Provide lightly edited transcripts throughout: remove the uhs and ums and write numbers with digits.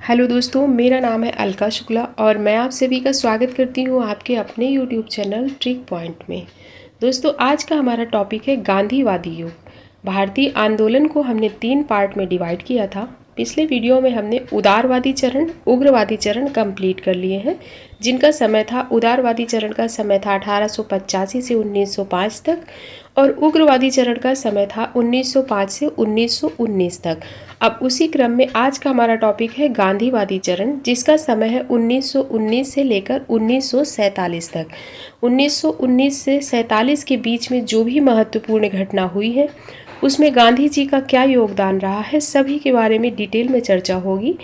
Hello दोस्तों, मेरा नाम है अलका शुक्ला और मैं आप सभी का स्वागत करती हूँ आपके अपने यूट्यूब चैनल ट्रिक पॉइंट में। दोस्तों, आज का हमारा टॉपिक है गांधीवादी युग। भारतीय आंदोलन को हमने 3 पार्ट में डिवाइड किया था। पिछले वीडियो में हमने उदारवादी चरण, उग्रवादी चरण कंप्लीट कर लिए हैं, जिनका समय था उदारवादी चरण का समय था 1885 से 1905 तक और उग्रवादी चरण का समय था 1905 से 1919 तक। अब उसी क्रम में आज का हमारा टॉपिक है गांधीवादी चरण, जिसका समय है 1919 से लेकर 1947 तक। 1919 से 47 के बीच में जो भी महत्वपूर्ण घटना हुई है उसमें गांधी जी का क्या योगदान रहा है, सभी के बारे में डिटेल में चर्चा होगी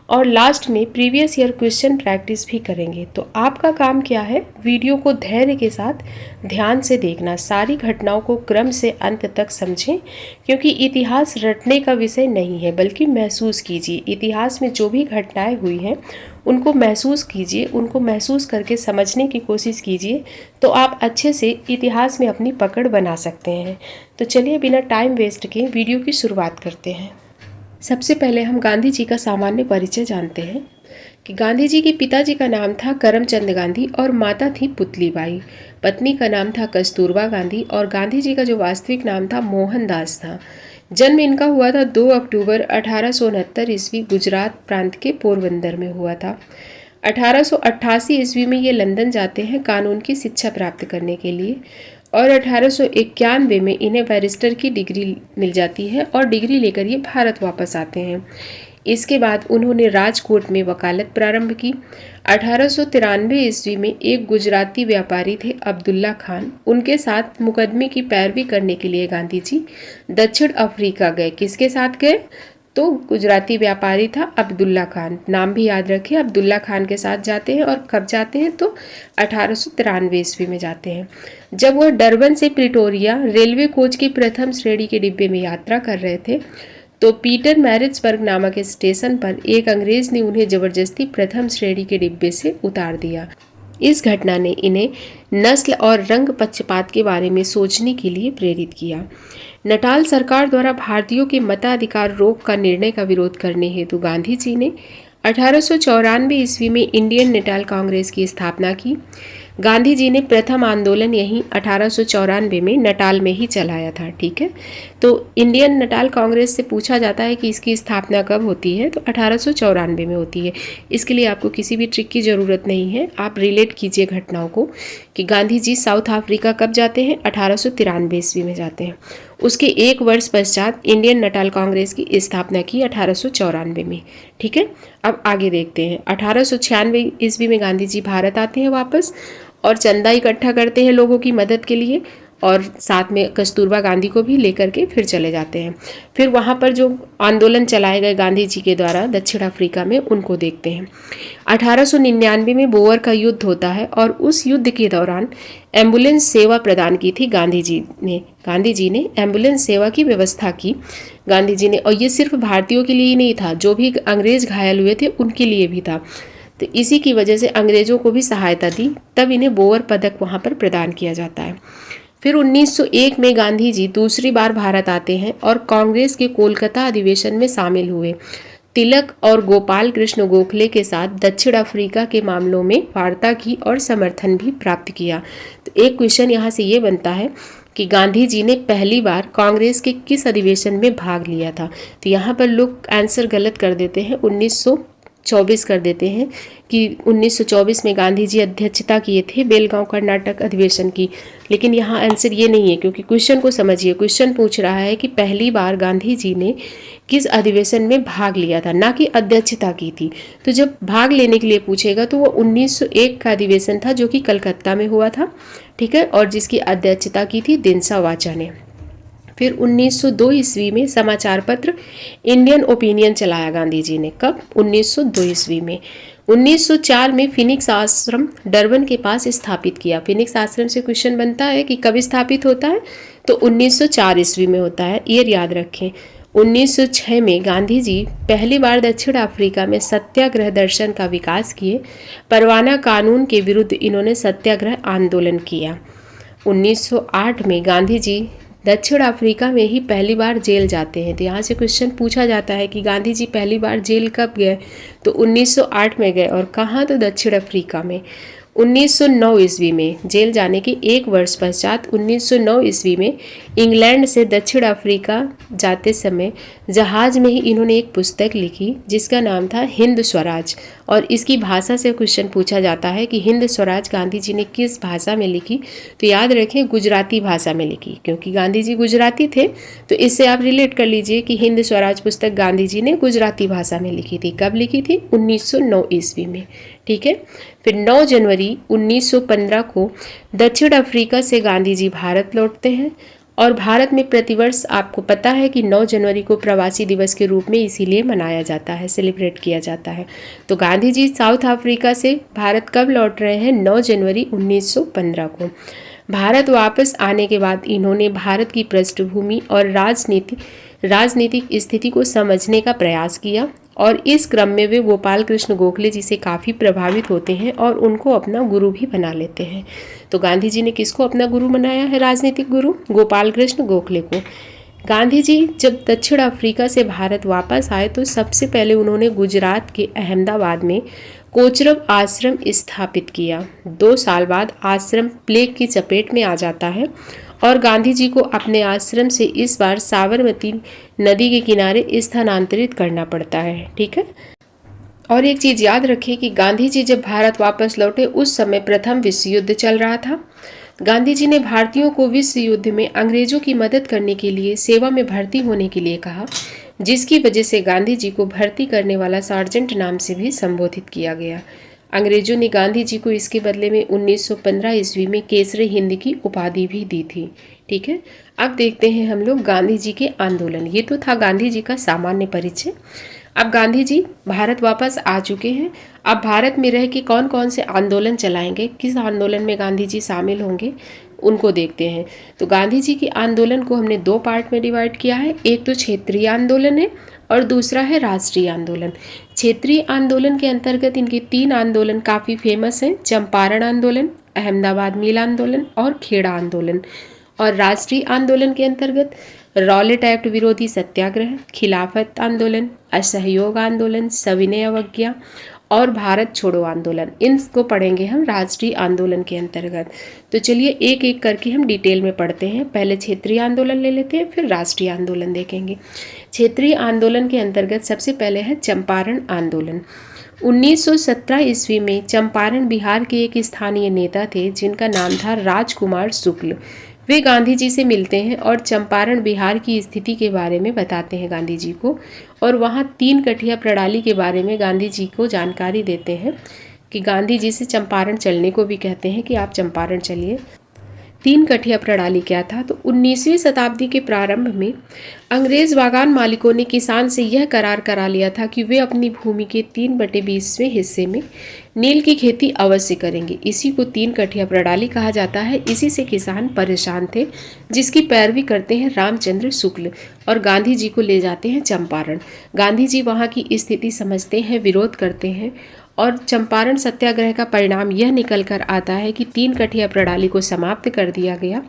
और लास्ट में प्रीवियस ईयर क्वेश्चन प्रैक्टिस भी करेंगे। तो आपका काम क्या है, वीडियो को धैर्य के साथ ध्यान से देखना, सारी घटनाओं को क्रम से अंत तक समझें, क्योंकि इतिहास रटने का विषय नहीं है बल्कि महसूस कीजिए। इतिहास में जो भी घटनाएं हुई हैं उनको महसूस कीजिए, उनको महसूस करके समझने की कोशिश कीजिए, तो आप अच्छे से इतिहास में अपनी पकड़ बना सकते हैं। तो चलिए बिना टाइम वेस्ट किए वीडियो की शुरुआत करते हैं। सबसे पहले हम गांधी जी का सामान्य परिचय जानते हैं कि गांधी जी के पिताजी का नाम था करमचंद गांधी और माता थी पुतलीबाई। पत्नी का नाम था कस्तूरबा गांधी और गांधी जी का जो वास्तविक नाम था मोहनदास था। जन्म इनका हुआ था 2 अक्टूबर 1869 ईस्वी गुजरात प्रांत के पोरबंदर में हुआ था। 1888 ईस्वी में ये लंदन जाते हैं कानून की शिक्षा प्राप्त करने के लिए और 1891 में इन्हें बैरिस्टर की डिग्री मिल जाती है और डिग्री लेकर ये भारत वापस आते हैं। इसके बाद उन्होंने राजकोट में वकालत प्रारंभ की। 1893 ईस्वी में एक गुजराती व्यापारी थे अब्दुल्ला खान, उनके साथ मुकदमे की पैरवी करने के लिए गांधी जी दक्षिण अफ्रीका गए। किसके साथ गए? तो गुजराती व्यापारी था अब्दुल्ला खान, नाम भी याद रखिए। अब्दुल्ला खान के साथ जाते हैं और कब जाते हैं? तो 1893 ईस्वी में जाते हैं। जब वह डरबन से प्रिटोरिया रेलवे कोच की प्रथम श्रेणी के डिब्बे में यात्रा कर रहे थे तो पीटर मैरिट्सबर्ग नामक स्टेशन पर एक अंग्रेज ने उन्हें जबरदस्ती प्रथम श्रेणी के डिब्बे से उतार दिया। इस घटना ने इन्हें नस्ल और रंग पक्षपात के बारे में सोचने के लिए प्रेरित किया। नटाल सरकार द्वारा भारतीयों के मताधिकार रोक का निर्णय का विरोध करने हेतु गांधी जी ने 1894 ईस्वी में इंडियन नटाल कांग्रेस की स्थापना की। गांधी जी ने प्रथम आंदोलन यहीं 1894 में नटाल में ही चलाया था। ठीक है, तो इंडियन नटाल कांग्रेस से पूछा जाता है कि इसकी स्थापना कब होती है, तो 1894 में होती है। इसके लिए आपको किसी भी ट्रिक की ज़रूरत नहीं है, आप रिलेट कीजिए घटनाओं को कि गांधी जी साउथ अफ्रीका कब जाते हैं? 1893 ईस्वी में जाते हैं। उसके 1 वर्ष पश्चात इंडियन नटाल कांग्रेस की स्थापना की 1894 में। ठीक है, अब आगे देखते हैं। 1896 ईस्वी में गांधी जी भारत आते हैं वापस और चंदा इकट्ठा करते हैं लोगों की मदद के लिए और साथ में कस्तूरबा गांधी को भी लेकर के फिर चले जाते हैं। फिर वहाँ पर जो आंदोलन चलाए गए गांधी जी के द्वारा दक्षिण अफ्रीका में, उनको देखते हैं। 1899 में बोअर का युद्ध होता है और उस युद्ध के दौरान एम्बुलेंस सेवा प्रदान की थी गांधी जी ने एम्बुलेंस सेवा की व्यवस्था की गांधी जी ने, और ये सिर्फ भारतीयों के लिए ही नहीं था, जो भी अंग्रेज घायल हुए थे उनके लिए भी था। तो इसी की वजह से अंग्रेजों को भी सहायता दी, तब इन्हें बोअर पदक वहाँ पर प्रदान किया जाता है। फिर 1901 में गांधी जी दूसरी बार भारत आते हैं और कांग्रेस के कोलकाता अधिवेशन में शामिल हुए। तिलक और गोपाल कृष्ण गोखले के साथ दक्षिण अफ्रीका के मामलों में वार्ता की और समर्थन भी प्राप्त किया। तो एक क्वेश्चन यहाँ से ये बनता है कि गांधी जी ने पहली बार कांग्रेस के किस अधिवेशन में भाग लिया था? तो यहाँ पर लोग आंसर गलत कर देते हैं, 1924 कर देते हैं कि 1924 में गांधी जी अध्यक्षता किए थे बेलगांव कर्नाटक अधिवेशन की, लेकिन यहाँ आंसर ये नहीं है, क्योंकि क्वेश्चन को समझिए। क्वेश्चन पूछ रहा है कि पहली बार गांधी जी ने किस अधिवेशन में भाग लिया था, ना कि अध्यक्षता की थी। तो जब भाग लेने के लिए पूछेगा तो वो 1901 का अधिवेशन था जो कि कलकत्ता में हुआ था। ठीक है, और जिसकी अध्यक्षता की थी दिनसा वाचा ने। फिर 1902 ईस्वी में समाचार पत्र इंडियन ओपिनियन चलाया गांधी जी ने। कब? 1902 ईस्वी में। 1904 में फिनिक्स आश्रम डरबन के पास स्थापित किया। फिनिक्स आश्रम से क्वेश्चन बनता है कि कब स्थापित होता है, तो 1904 ईस्वी में होता है, ईयर याद रखें। 1906 में गांधी जी पहली बार दक्षिण अफ्रीका में सत्याग्रह दर्शन का विकास किए। परवाना कानून के विरुद्ध इन्होंने सत्याग्रह आंदोलन किया। 1908 में गांधी जी दक्षिण अफ्रीका में ही पहली बार जेल जाते हैं। तो यहाँ से क्वेश्चन पूछा जाता है कि गांधी जी पहली बार जेल कब गए, तो 1908 में गए। और कहाँ, तो दक्षिण अफ्रीका में। 1909 ईस्वी में जेल जाने के एक वर्ष पश्चात 1909 ईस्वी में इंग्लैंड से दक्षिण अफ्रीका जाते समय जहाज़ में ही इन्होंने एक पुस्तक लिखी जिसका नाम था हिंद स्वराज। और इसकी भाषा से क्वेश्चन पूछा जाता है कि हिंद स्वराज गांधी जी ने किस भाषा में लिखी, तो याद रखें गुजराती भाषा में लिखी, क्योंकि गांधी जी गुजराती थे। तो इससे आप रिलेट कर लीजिए कि हिंद स्वराज पुस्तक गांधी जी ने गुजराती भाषा में लिखी थी। कब लिखी थी, 1909 ईस्वी में। ठीक है। फिर 9 जनवरी 1915 को दक्षिण अफ्रीका से गांधी जी भारत लौटते हैं। और भारत में प्रतिवर्ष आपको पता है कि 9 जनवरी को प्रवासी दिवस के रूप में इसीलिए मनाया जाता है, सेलिब्रेट किया जाता है। तो गांधी जी साउथ अफ्रीका से भारत कब लौट रहे हैं, 9 जनवरी 1915 को। भारत वापस आने के बाद इन्होंने भारत की पृष्ठभूमि और राजनीतिक स्थिति को समझने का प्रयास किया। और इस क्रम में वे गोपाल कृष्ण गोखले जी से काफ़ी प्रभावित होते हैं और उनको अपना गुरु भी बना लेते हैं। तो गांधी जी ने किसको अपना गुरु बनाया है, राजनीतिक गुरु, गोपाल कृष्ण गोखले को। गांधी जी जब दक्षिण अफ्रीका से भारत वापस आए तो सबसे पहले उन्होंने गुजरात के अहमदाबाद में कोचरब आश्रम स्थापित किया। 2 साल बाद आश्रम प्लेग की चपेट में आ जाता है और गांधी जी को अपने आश्रम से इस बार साबरमती नदी के किनारे स्थानांतरित करना पड़ता है। ठीक है। और एक चीज़ याद रखिए कि गांधी जी जब भारत वापस लौटे उस समय प्रथम विश्व युद्ध चल रहा था। गांधी जी ने भारतीयों को विश्व युद्ध में अंग्रेजों की मदद करने के लिए सेवा में भर्ती होने के लिए कहा, जिसकी वजह से गांधी जी को भर्ती करने वाला सार्जेंट नाम से भी संबोधित किया गया। अंग्रेजों ने गांधी जी को इसके बदले में 1915 ईस्वी में केसरी हिंद की उपाधि भी दी थी। ठीक है। अब देखते हैं हम लोग गांधी जी के आंदोलन। ये तो था गांधी जी का सामान्य परिचय। अब गांधी जी भारत वापस आ चुके हैं। अब भारत में रह के कौन कौन से आंदोलन चलाएंगे, किस आंदोलन में गांधी जी शामिल होंगे, उनको देखते हैं। तो गांधी जी के आंदोलन को हमने 2 पार्ट में डिवाइड किया है। एक तो क्षेत्रीय आंदोलन है और दूसरा है राष्ट्रीय आंदोलन। क्षेत्रीय आंदोलन के अंतर्गत इनके 3 आंदोलन काफ़ी फेमस हैं, चंपारण आंदोलन, अहमदाबाद मिल आंदोलन और खेड़ा आंदोलन। और राष्ट्रीय आंदोलन के अंतर्गत रॉलेट एक्ट विरोधी सत्याग्रह, खिलाफत आंदोलन, असहयोग आंदोलन, सविनय अवज्ञा और भारत छोड़ो आंदोलन, इनको पढ़ेंगे हम राष्ट्रीय आंदोलन के अंतर्गत। तो चलिए एक एक करके हम डिटेल में पढ़ते हैं। पहले क्षेत्रीय आंदोलन ले लेते हैं, फिर राष्ट्रीय आंदोलन देखेंगे। क्षेत्रीय आंदोलन के अंतर्गत सबसे पहले है चंपारण आंदोलन। 1917 ईस्वी में चंपारण बिहार के एक स्थानीय नेता थे जिनका नाम था राजकुमार शुक्ल। वे गांधी जी से मिलते हैं और चंपारण बिहार की स्थिति के बारे में बताते हैं गांधी जी को, और वहाँ 3 कठिया प्रणाली के बारे में गांधी जी को जानकारी देते हैं कि गांधी जी से चंपारण चलने को भी कहते हैं कि आप चंपारण चलिए। 3 कठिया प्रणाली क्या था, तो 19वीं शताब्दी के प्रारंभ में अंग्रेज बागान मालिकों ने किसान से यह करार करा लिया था कि वे अपनी भूमि के 3/20वें हिस्से में नील की खेती अवश्य करेंगे। इसी को 3 कठिया प्रणाली कहा जाता है। इसी से किसान परेशान थे, जिसकी पैरवी करते हैं रामचंद्र शुक्ल और गांधी जी को ले जाते हैं चंपारण। गांधी जी वहाँ की स्थिति समझते हैं, विरोध करते हैं और चंपारण सत्याग्रह का परिणाम यह निकल कर आता है कि 3 कठिया प्रणाली को समाप्त कर दिया गया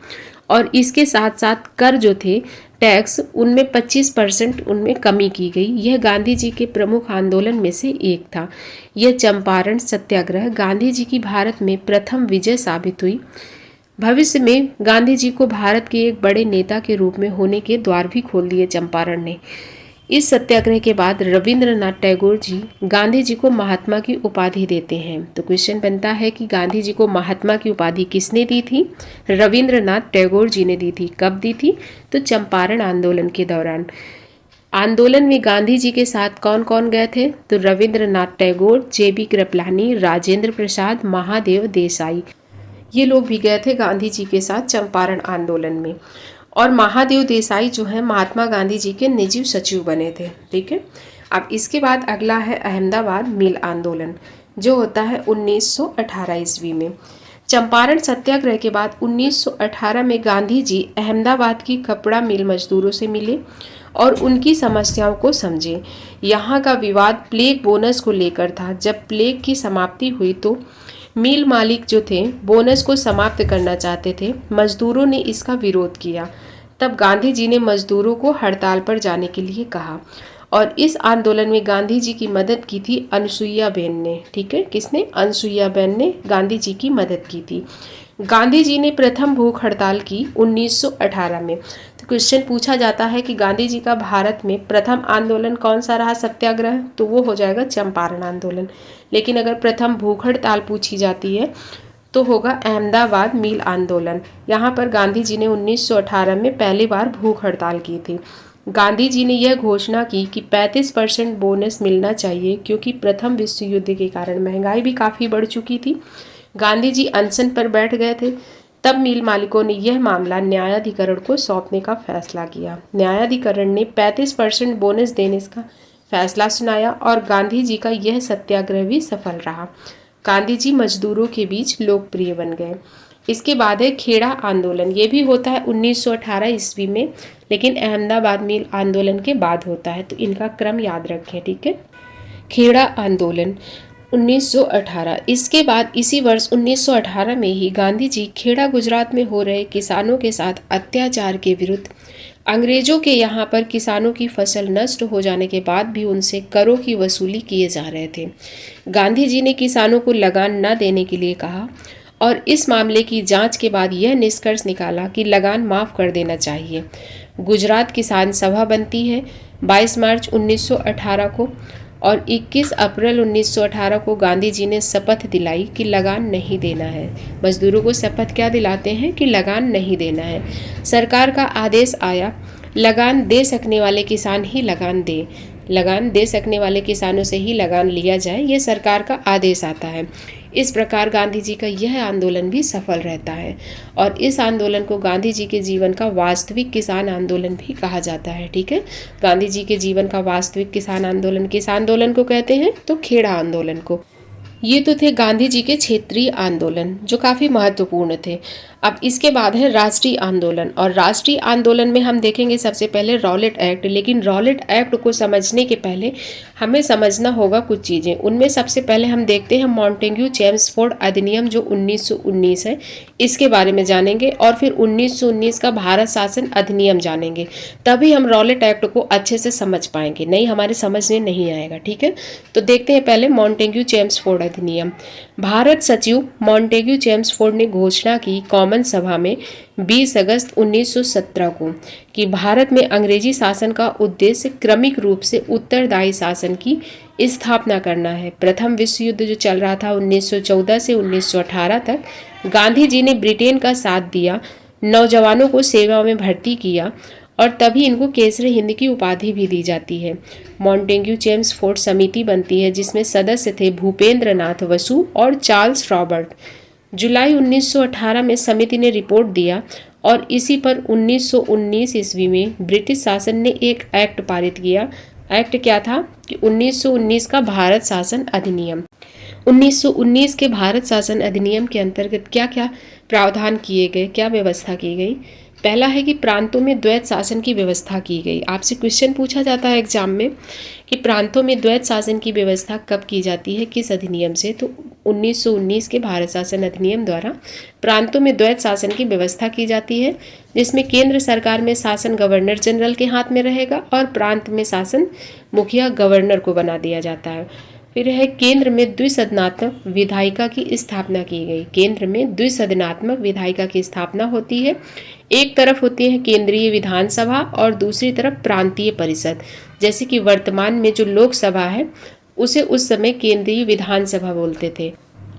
और इसके साथ साथ कर जो थे टैक्स, उनमें 25% उनमें कमी की गई। यह गांधी जी के प्रमुख आंदोलन में से एक था। यह चंपारण सत्याग्रह गांधी जी की भारत में प्रथम विजय साबित हुई। भविष्य में गांधी जी को भारत के एक बड़े नेता के रूप में होने के द्वार भी खोल दिए चंपारण ने। इस सत्याग्रह के बाद रविंद्रनाथ टैगोर जी गांधी जी को महात्मा की उपाधि देते हैं। तो क्वेश्चन बनता है कि गांधी जी को महात्मा की उपाधि किसने दी थी? रविंद्रनाथ टैगोर जी ने दी थी। कब दी थी? तो चंपारण आंदोलन के दौरान। आंदोलन में गांधी जी के साथ कौन कौन गए थे? तो रविंद्रनाथ टैगोर, JB कृपलानी, राजेंद्र प्रसाद, महादेव देसाई, ये लोग भी गए थे गांधी जी के साथ चंपारण आंदोलन में। और महादेव देसाई जो है महात्मा गांधी जी के निजी सचिव बने थे। ठीक है। अब इसके बाद अगला है अहमदाबाद मिल आंदोलन, जो होता है 1918 ईस्वी में। चंपारण सत्याग्रह के बाद 1918 में गांधी जी अहमदाबाद की कपड़ा मिल मजदूरों से मिले और उनकी समस्याओं को समझे। यहाँ का विवाद प्लेग बोनस को लेकर था। जब प्लेग की समाप्ति हुई तो मिल मालिक जो थे बोनस को समाप्त करना चाहते थे। मजदूरों ने इसका विरोध किया। तब गांधी जी ने मजदूरों को हड़ताल पर जाने के लिए कहा और इस आंदोलन में गांधी जी की मदद की थी अनसुईया बेन ने। ठीक है, किसने? अनसुईया बेन ने गांधी जी की मदद की थी। गांधी जी ने प्रथम भूख हड़ताल की 1918 में। तो क्वेश्चन पूछा जाता है कि गांधी जी का भारत में प्रथम आंदोलन कौन सा रहा सत्याग्रह, तो वो हो जाएगा चंपारण आंदोलन। लेकिन अगर प्रथम भूख हड़ताल पूछी जाती है तो होगा अहमदाबाद मील आंदोलन। यहाँ पर गांधी जी ने 1918 में पहली बार भूख हड़ताल की थी। गांधी जी ने यह घोषणा की कि 35% बोनस मिलना चाहिए, क्योंकि प्रथम विश्व युद्ध के कारण महंगाई भी काफ़ी बढ़ चुकी थी। गांधी जी अनशन पर बैठ गए थे। तब मिल मालिकों ने यह मामला न्यायाधिकरण को सौंपने का फैसला किया। न्यायाधिकरण ने 35% बोनस देने का फैसला सुनाया और गांधी जी का यह सत्याग्रह भी सफल रहा। गांधी जी मजदूरों के बीच लोकप्रिय बन गए। इसके बाद है खेड़ा आंदोलन। ये भी होता है 1918 ईस्वी में, लेकिन अहमदाबाद मिल आंदोलन के बाद होता है, तो इनका क्रम याद रखें। ठीक है, खेड़ा आंदोलन 1918। इसके बाद इसी वर्ष 1918 में ही गांधी जी खेड़ा गुजरात में हो रहे किसानों के साथ अत्याचार के विरुद्ध, अंग्रेजों के यहाँ पर किसानों की फसल नष्ट हो जाने के बाद भी उनसे करों की वसूली किए जा रहे थे। गांधी जी ने किसानों को लगान न देने के लिए कहा और इस मामले की जांच के बाद यह निष्कर्ष निकाला कि लगान माफ़ कर देना चाहिए। गुजरात किसान सभा बनती है 22 मार्च 1918 को और 21 अप्रैल 1918 को गांधी जी ने शपथ दिलाई कि लगान नहीं देना है। मजदूरों को शपथ क्या दिलाते हैं कि लगान नहीं देना है। सरकार का आदेश आया, लगान दे सकने वाले किसान ही लगान दे, लगान दे सकने वाले किसानों से ही लगान लिया जाए, ये सरकार का आदेश आता है। इस प्रकार गांधी जी का यह आंदोलन भी सफल रहता है और इस आंदोलन को गांधी जी के जीवन का वास्तविक किसान आंदोलन भी कहा जाता है। ठीक है, गांधी जी के जीवन का वास्तविक किसान आंदोलन किस आंदोलन को कहते हैं? तो खेड़ा आंदोलन को। ये तो थे गांधी जी के क्षेत्रीय आंदोलन जो काफ़ी महत्वपूर्ण थे। अब इसके बाद है राष्ट्रीय आंदोलन, और राष्ट्रीय आंदोलन में हम देखेंगे सबसे पहले रॉलेट एक्ट। लेकिन रॉलेट एक्ट को समझने के पहले हमें समझना होगा कुछ चीज़ें। उनमें सबसे पहले हम देखते हैं मॉन्टेग्यू चेम्सफोर्ड अधिनियम जो 1919 है, इसके बारे में जानेंगे और फिर 1919 का भारत शासन अधिनियम जानेंगे। तभी हम रॉलेट एक्ट को अच्छे से समझ पाएंगे, नहीं हमारे समझ में नहीं आएगा। ठीक है, तो देखते हैं पहले मॉन्टेग्यू चेम्सफोर्ड अधिनियम। भारत सचिव मॉन्टेग्यू चेम्सफोर्ड ने घोषणा की कॉमन सभा में 20 अगस्त 1917 को कि भारत में अंग्रेजी शासन का उद्देश्य क्रमिक रूप से उत्तरदायी शासन की स्थापना करना है। प्रथम विश्व युद्ध जो चल रहा था 1914 से 1918 तक, गांधी जी ने ब्रिटेन का साथ दिया, नौजवानों को सेवा में भर्ती किया और तभी इनको केसरी हिंद की उपाधि भी दी जाती है। मॉन्टेग्यू चेम्सफोर्ड समिति बनती है जिसमें सदस्य थे भूपेंद्र नाथ बसु और चार्ल्स रॉबर्ट। जुलाई 1918 में समिति ने रिपोर्ट दिया और इसी पर 1919 ईस्वी में ब्रिटिश शासन ने एक एक्ट पारित किया। एक्ट क्या था कि 1919 का भारत शासन अधिनियम। 1919 के भारत शासन अधिनियम के अंतर्गत क्या क्या प्रावधान किए गए, क्या व्यवस्था की गई? पहला है कि प्रांतों में द्वैत शासन की व्यवस्था की गई। आपसे क्वेश्चन पूछा जाता है एग्जाम में कि प्रांतों में द्वैत शासन की व्यवस्था कब की जाती है, किस अधिनियम से? तो 1919 के भारत शासन अधिनियम द्वारा प्रांतों में द्वैत शासन की व्यवस्था की जाती है, जिसमें केंद्र सरकार में शासन गवर्नर जनरल के हाथ में रहेगा और प्रांत में शासन मुखिया गवर्नर को बना दिया जाता है। फिर है केंद्र में द्विसदनात्मक विधायिका की स्थापना की गई। केंद्र में द्विसदनात्मक विधायिका की स्थापना होती है। एक तरफ होती है केंद्रीय विधानसभा और दूसरी तरफ प्रांतीय परिषद। जैसे कि वर्तमान में जो लोकसभा है उसे उस समय केंद्रीय विधानसभा बोलते थे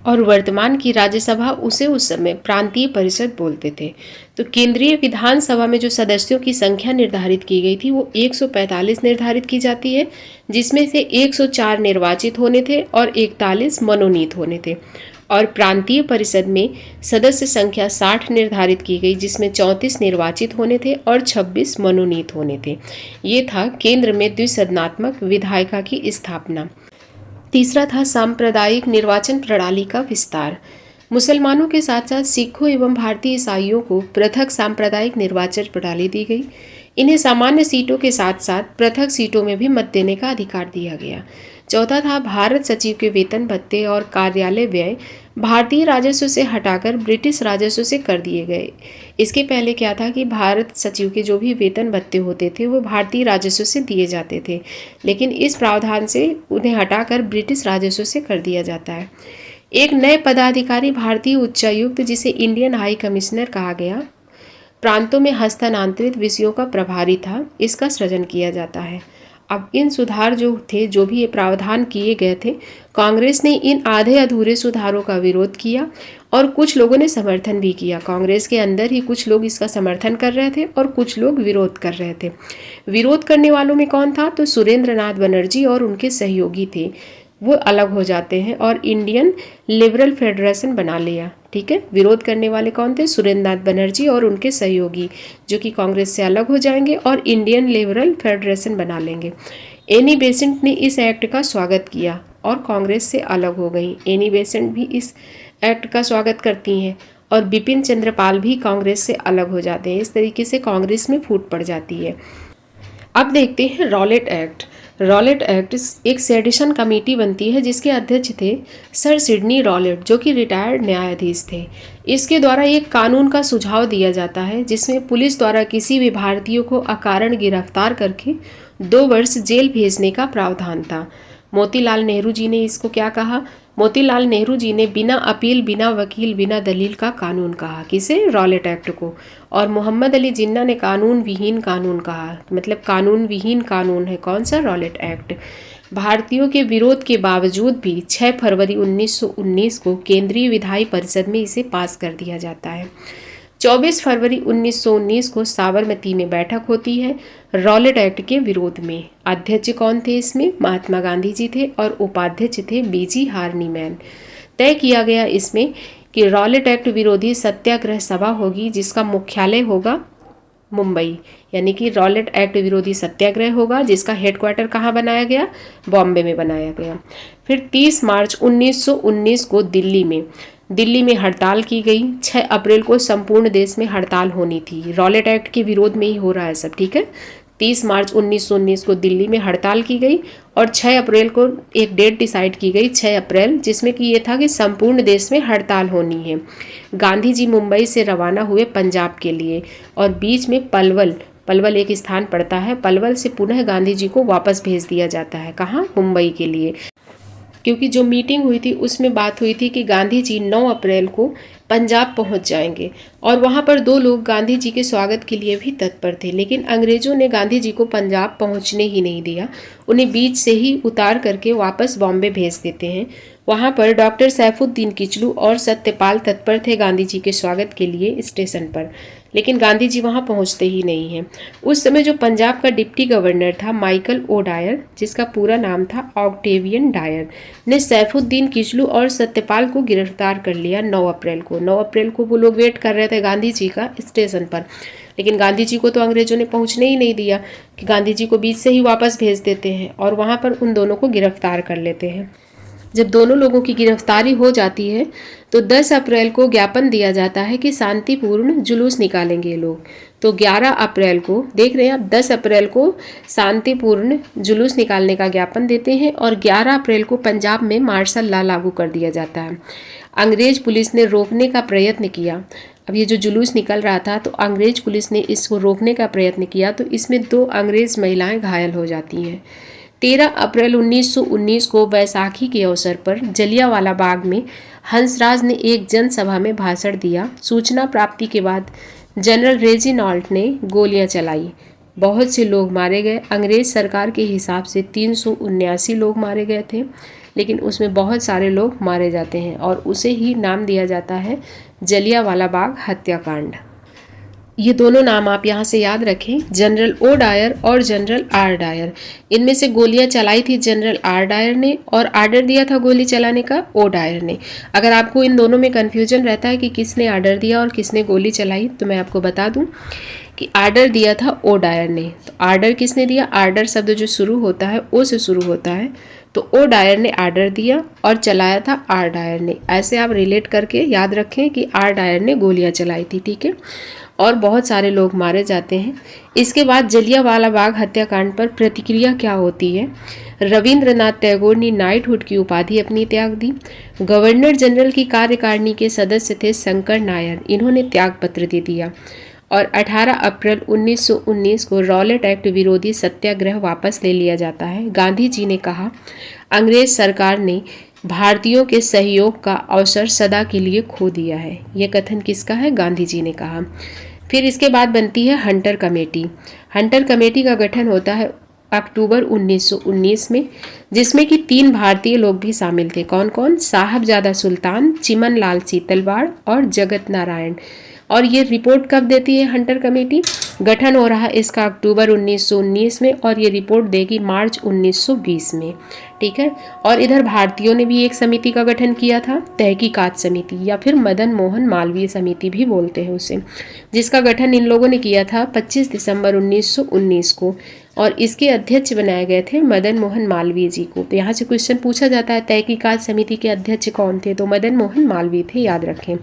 और वर्तमान की राज्यसभा उसे उस समय प्रांतीय परिषद बोलते थे। तो केंद्रीय विधानसभा में जो सदस्यों की संख्या निर्धारित की गई थी वो 145 निर्धारित की जाती है, जिसमें से 104 निर्वाचित होने थे और 41 मनोनीत होने थे। और प्रांतीय परिषद में सदस्य संख्या 60 निर्धारित की गई, जिसमें 34 निर्वाचित होने थे और 26 मनोनीत होने थे। ये था केंद्र में द्विसदनात्मक विधायिका की स्थापना। तीसरा था सांप्रदायिक निर्वाचन प्रणाली का विस्तार। मुसलमानों के साथ साथ सिखों एवं भारतीय ईसाइयों को पृथक सांप्रदायिक निर्वाचन प्रणाली दी गई। इन्हें सामान्य सीटों के साथ साथ पृथक सीटों में भी मत देने का अधिकार दिया गया। चौथा था भारत सचिव के वेतन भत्ते और कार्यालय व्यय भारतीय राजस्व से हटाकर ब्रिटिश राजस्व से कर दिए गए। इसके पहले क्या था कि भारत सचिव के जो भी वेतन भत्ते होते थे वो भारतीय राजस्व से दिए जाते थे, लेकिन इस प्रावधान से उन्हें हटाकर ब्रिटिश राजस्व से कर दिया जाता है। एक नए पदाधिकारी भारतीय उच्चायुक्त, जिसे इंडियन हाई कमिश्नर कहा गया, प्रांतों में हस्तांतरित विषयों का प्रभारी था, इसका सृजन किया जाता है। अब इन सुधार जो थे, जो भी ये प्रावधान किए गए थे, कांग्रेस ने इन आधे अधूरे सुधारों का विरोध किया और कुछ लोगों ने समर्थन भी किया। कांग्रेस के अंदर ही कुछ लोग इसका समर्थन कर रहे थे और कुछ लोग विरोध कर रहे थे। विरोध करने वालों में कौन था? तो सुरेंद्र नाथ बनर्जी और उनके सहयोगी थे, वो अलग हो जाते हैं और इंडियन लिबरल फेडरेशन बना लिया। ठीक है, विरोध करने वाले कौन थे? सुरेंद्र नाथ बनर्जी और उनके सहयोगी, जो कि कांग्रेस से अलग हो जाएंगे और इंडियन लिबरल फेडरेशन बना लेंगे। एनी बेसेंट ने इस एक्ट का स्वागत किया और कांग्रेस से अलग हो गई। एनी बेसेंट भी इस एक्ट का स्वागत करती हैं और बिपिन चंद्र पाल भी कांग्रेस से अलग हो जाते हैं। इस तरीके से कांग्रेस में फूट पड़ जाती है। अब देखते हैं रॉलेट एक्ट। रॉलेट एक्ट एक सेडिशन कमेटी बनती है जिसके अध्यक्ष थे सर सिडनी रॉलेट, जो कि रिटायर्ड न्यायाधीश थे। इसके द्वारा एक कानून का सुझाव दिया जाता है जिसमें पुलिस द्वारा किसी भी भारतीय को अकारण गिरफ्तार करके 2 वर्ष जेल भेजने का प्रावधान था। मोतीलाल नेहरू जी ने इसको क्या कहा? मोतीलाल नेहरू जी ने बिना अपील, बिना वकील, बिना दलील का कानून कहा। किसे? रॉलेट एक्ट को। और मोहम्मद अली जिन्ना ने कानून विहीन कानून कहा, मतलब कानून विहीन कानून है कौन सा? Rowlatt act. भारतीयों के विरोध के बावजूद भी 6 फरवरी 1919 को केंद्रीय विधायी परिषद में इसे पास कर दिया जाता है। 24 फरवरी 1919 को साबरमती में बैठक होती है रॉलेट एक्ट के विरोध में। अध्यक्ष कौन थे इसमें? महात्मा गांधी जी थे और उपाध्यक्ष थे बीजी हार्नीमैन। तय किया गया इसमें कि रॉलेट एक्ट विरोधी सत्याग्रह सभा होगी जिसका मुख्यालय होगा मुंबई, यानी कि रॉलेट एक्ट विरोधी सत्याग्रह होगा जिसका हेडक्वार्टर कहाँ बनाया गया? बॉम्बे में बनाया गया। फिर 30 मार्च 1919 को दिल्ली में हड़ताल की गई। 6 अप्रैल को संपूर्ण देश में हड़ताल होनी थी। रॉलेट एक्ट के विरोध में ही हो रहा है सब। ठीक है, 30 मार्च 1919 को दिल्ली में हड़ताल की गई और 6 अप्रैल को एक डेट डिसाइड की गई, 6 अप्रैल, जिसमें कि ये था कि संपूर्ण देश में हड़ताल होनी है। गांधी जी मुंबई से रवाना हुए पंजाब के लिए और बीच में पलवल एक स्थान पड़ता है। पलवल से पुनः गांधी जी को वापस भेज दिया जाता है। कहाँ? मुंबई के लिए, क्योंकि जो मीटिंग हुई थी उसमें बात हुई थी कि गांधी जी 9 अप्रैल को पंजाब पहुंच जाएंगे और वहां पर 2 लोग गांधी जी के स्वागत के लिए भी तत्पर थे, लेकिन अंग्रेजों ने गांधी जी को पंजाब पहुंचने ही नहीं दिया। उन्हें बीच से ही उतार करके वापस बॉम्बे भेज देते हैं। वहां पर डॉक्टर सैफुद्दीन किचलू और सत्यपाल तत्पर थे गांधी जी के स्वागत के लिए स्टेशन पर, लेकिन गांधी जी वहां पहुंचते ही नहीं हैं। उस समय जो पंजाब का डिप्टी गवर्नर था माइकल ओ डायर, जिसका पूरा नाम था ऑक्टेवियन डायर, ने सैफुद्दीन किचलू और सत्यपाल को गिरफ्तार कर लिया 9 अप्रैल को। 9 अप्रैल को वो लोग वेट कर रहे थे गांधी जी का स्टेशन पर, लेकिन गांधी जी को तो अंग्रेजों ने पहुंचने ही नहीं दिया कि गांधी जी को बीच से ही वापस भेज देते हैं और वहां पर उन दोनों को गिरफ्तार कर लेते हैं। जब दोनों लोगों की गिरफ्तारी हो जाती है तो 10 अप्रैल को ज्ञापन दिया जाता है कि शांतिपूर्ण जुलूस निकालेंगे लोग। तो 11 अप्रैल को देख रहे हैं आप, 10 अप्रैल को शांतिपूर्ण जुलूस निकालने का ज्ञापन देते हैं और 11 अप्रैल को पंजाब में मार्शल लॉ लागू कर दिया जाता है। अंग्रेज पुलिस ने रोकने का प्रयत्न किया। अब ये जो जुलूस निकल रहा था तो अंग्रेज पुलिस ने इसको रोकने का प्रयत्न किया, तो इसमें 2 अंग्रेज महिलाएं घायल हो जाती हैं। 13 अप्रैल 1919 को बैसाखी के अवसर पर जलियांवाला बाग में हंसराज ने एक जनसभा में भाषण दिया। सूचना प्राप्ति के बाद जनरल रेजिनाल्ड ने गोलियां चलाई, बहुत से लोग मारे गए। अंग्रेज सरकार के हिसाब से 379 लोग मारे गए थे, लेकिन उसमें बहुत सारे लोग मारे जाते हैं और उसे ही नाम दिया जाता है जलियांवाला बाग हत्याकांड। ये दोनों नाम आप यहाँ से याद रखें, जनरल ओ डायर और जनरल आर डायर। इनमें से गोलियां चलाई थी जनरल आर डायर ने और आर्डर दिया था गोली चलाने का ओ डायर ने। अगर आपको इन दोनों में कन्फ्यूजन रहता है कि किसने आर्डर दिया और किसने गोली चलाई, तो मैं आपको बता दूं कि आर्डर दिया था ओ डायर ने। तो आर्डर किसने दिया? आर्डर शब्द जो शुरू होता है ओ से शुरू होता है, तो ओ डायर ने आर्डर दिया और चलाया था आर डायर ने। ऐसे आप रिलेट करके याद रखें कि आर डायर ने गोलियां चलाई थी। ठीक है, और बहुत सारे लोग मारे जाते हैं। इसके बाद जलियांवाला बाग हत्याकांड पर प्रतिक्रिया क्या होती है? रविंद्रनाथ टैगोर ने नाइटहुड की उपाधि अपनी त्याग दी। गवर्नर जनरल की कार्यकारिणी के सदस्य थे शंकर नायर, इन्होंने त्याग पत्र दे दिया। और 18 अप्रैल 1919 को रॉलेट एक्ट विरोधी सत्याग्रह वापस ले लिया जाता है। गांधी जी ने कहा, अंग्रेज सरकार ने भारतीयों के सहयोग का अवसर सदा के लिए खो दिया है। यह कथन किसका है? गांधी जी ने कहा। फिर इसके बाद बनती है हंटर कमेटी। हंटर कमेटी का गठन होता है अक्टूबर 1919 में, जिसमें कि 3 भारतीय लोग भी शामिल थे। कौन कौन? साहबजादा सुल्तान, चिमनलाल सीतलवाड़ और जगत नारायण। और ये रिपोर्ट कब देती है हंटर कमेटी? गठन हो रहा है इसका अक्टूबर 1919 में और ये रिपोर्ट देगी मार्च 1920 में। ठीक है। और इधर भारतीयों ने भी एक समिति का गठन किया था, तहकीकात समिति या फिर मदन मोहन मालवीय समिति भी बोलते हैं उसे, जिसका गठन इन लोगों ने किया था 25 दिसंबर 1919 को। और इसके अध्यक्ष बनाए गए थे मदन मोहन मालवीय जी को। तो यहाँ से क्वेश्चन पूछा जाता है तहकीकात समिति के अध्यक्ष कौन थे? तो मदन मोहन मालवीय थे, याद रखें।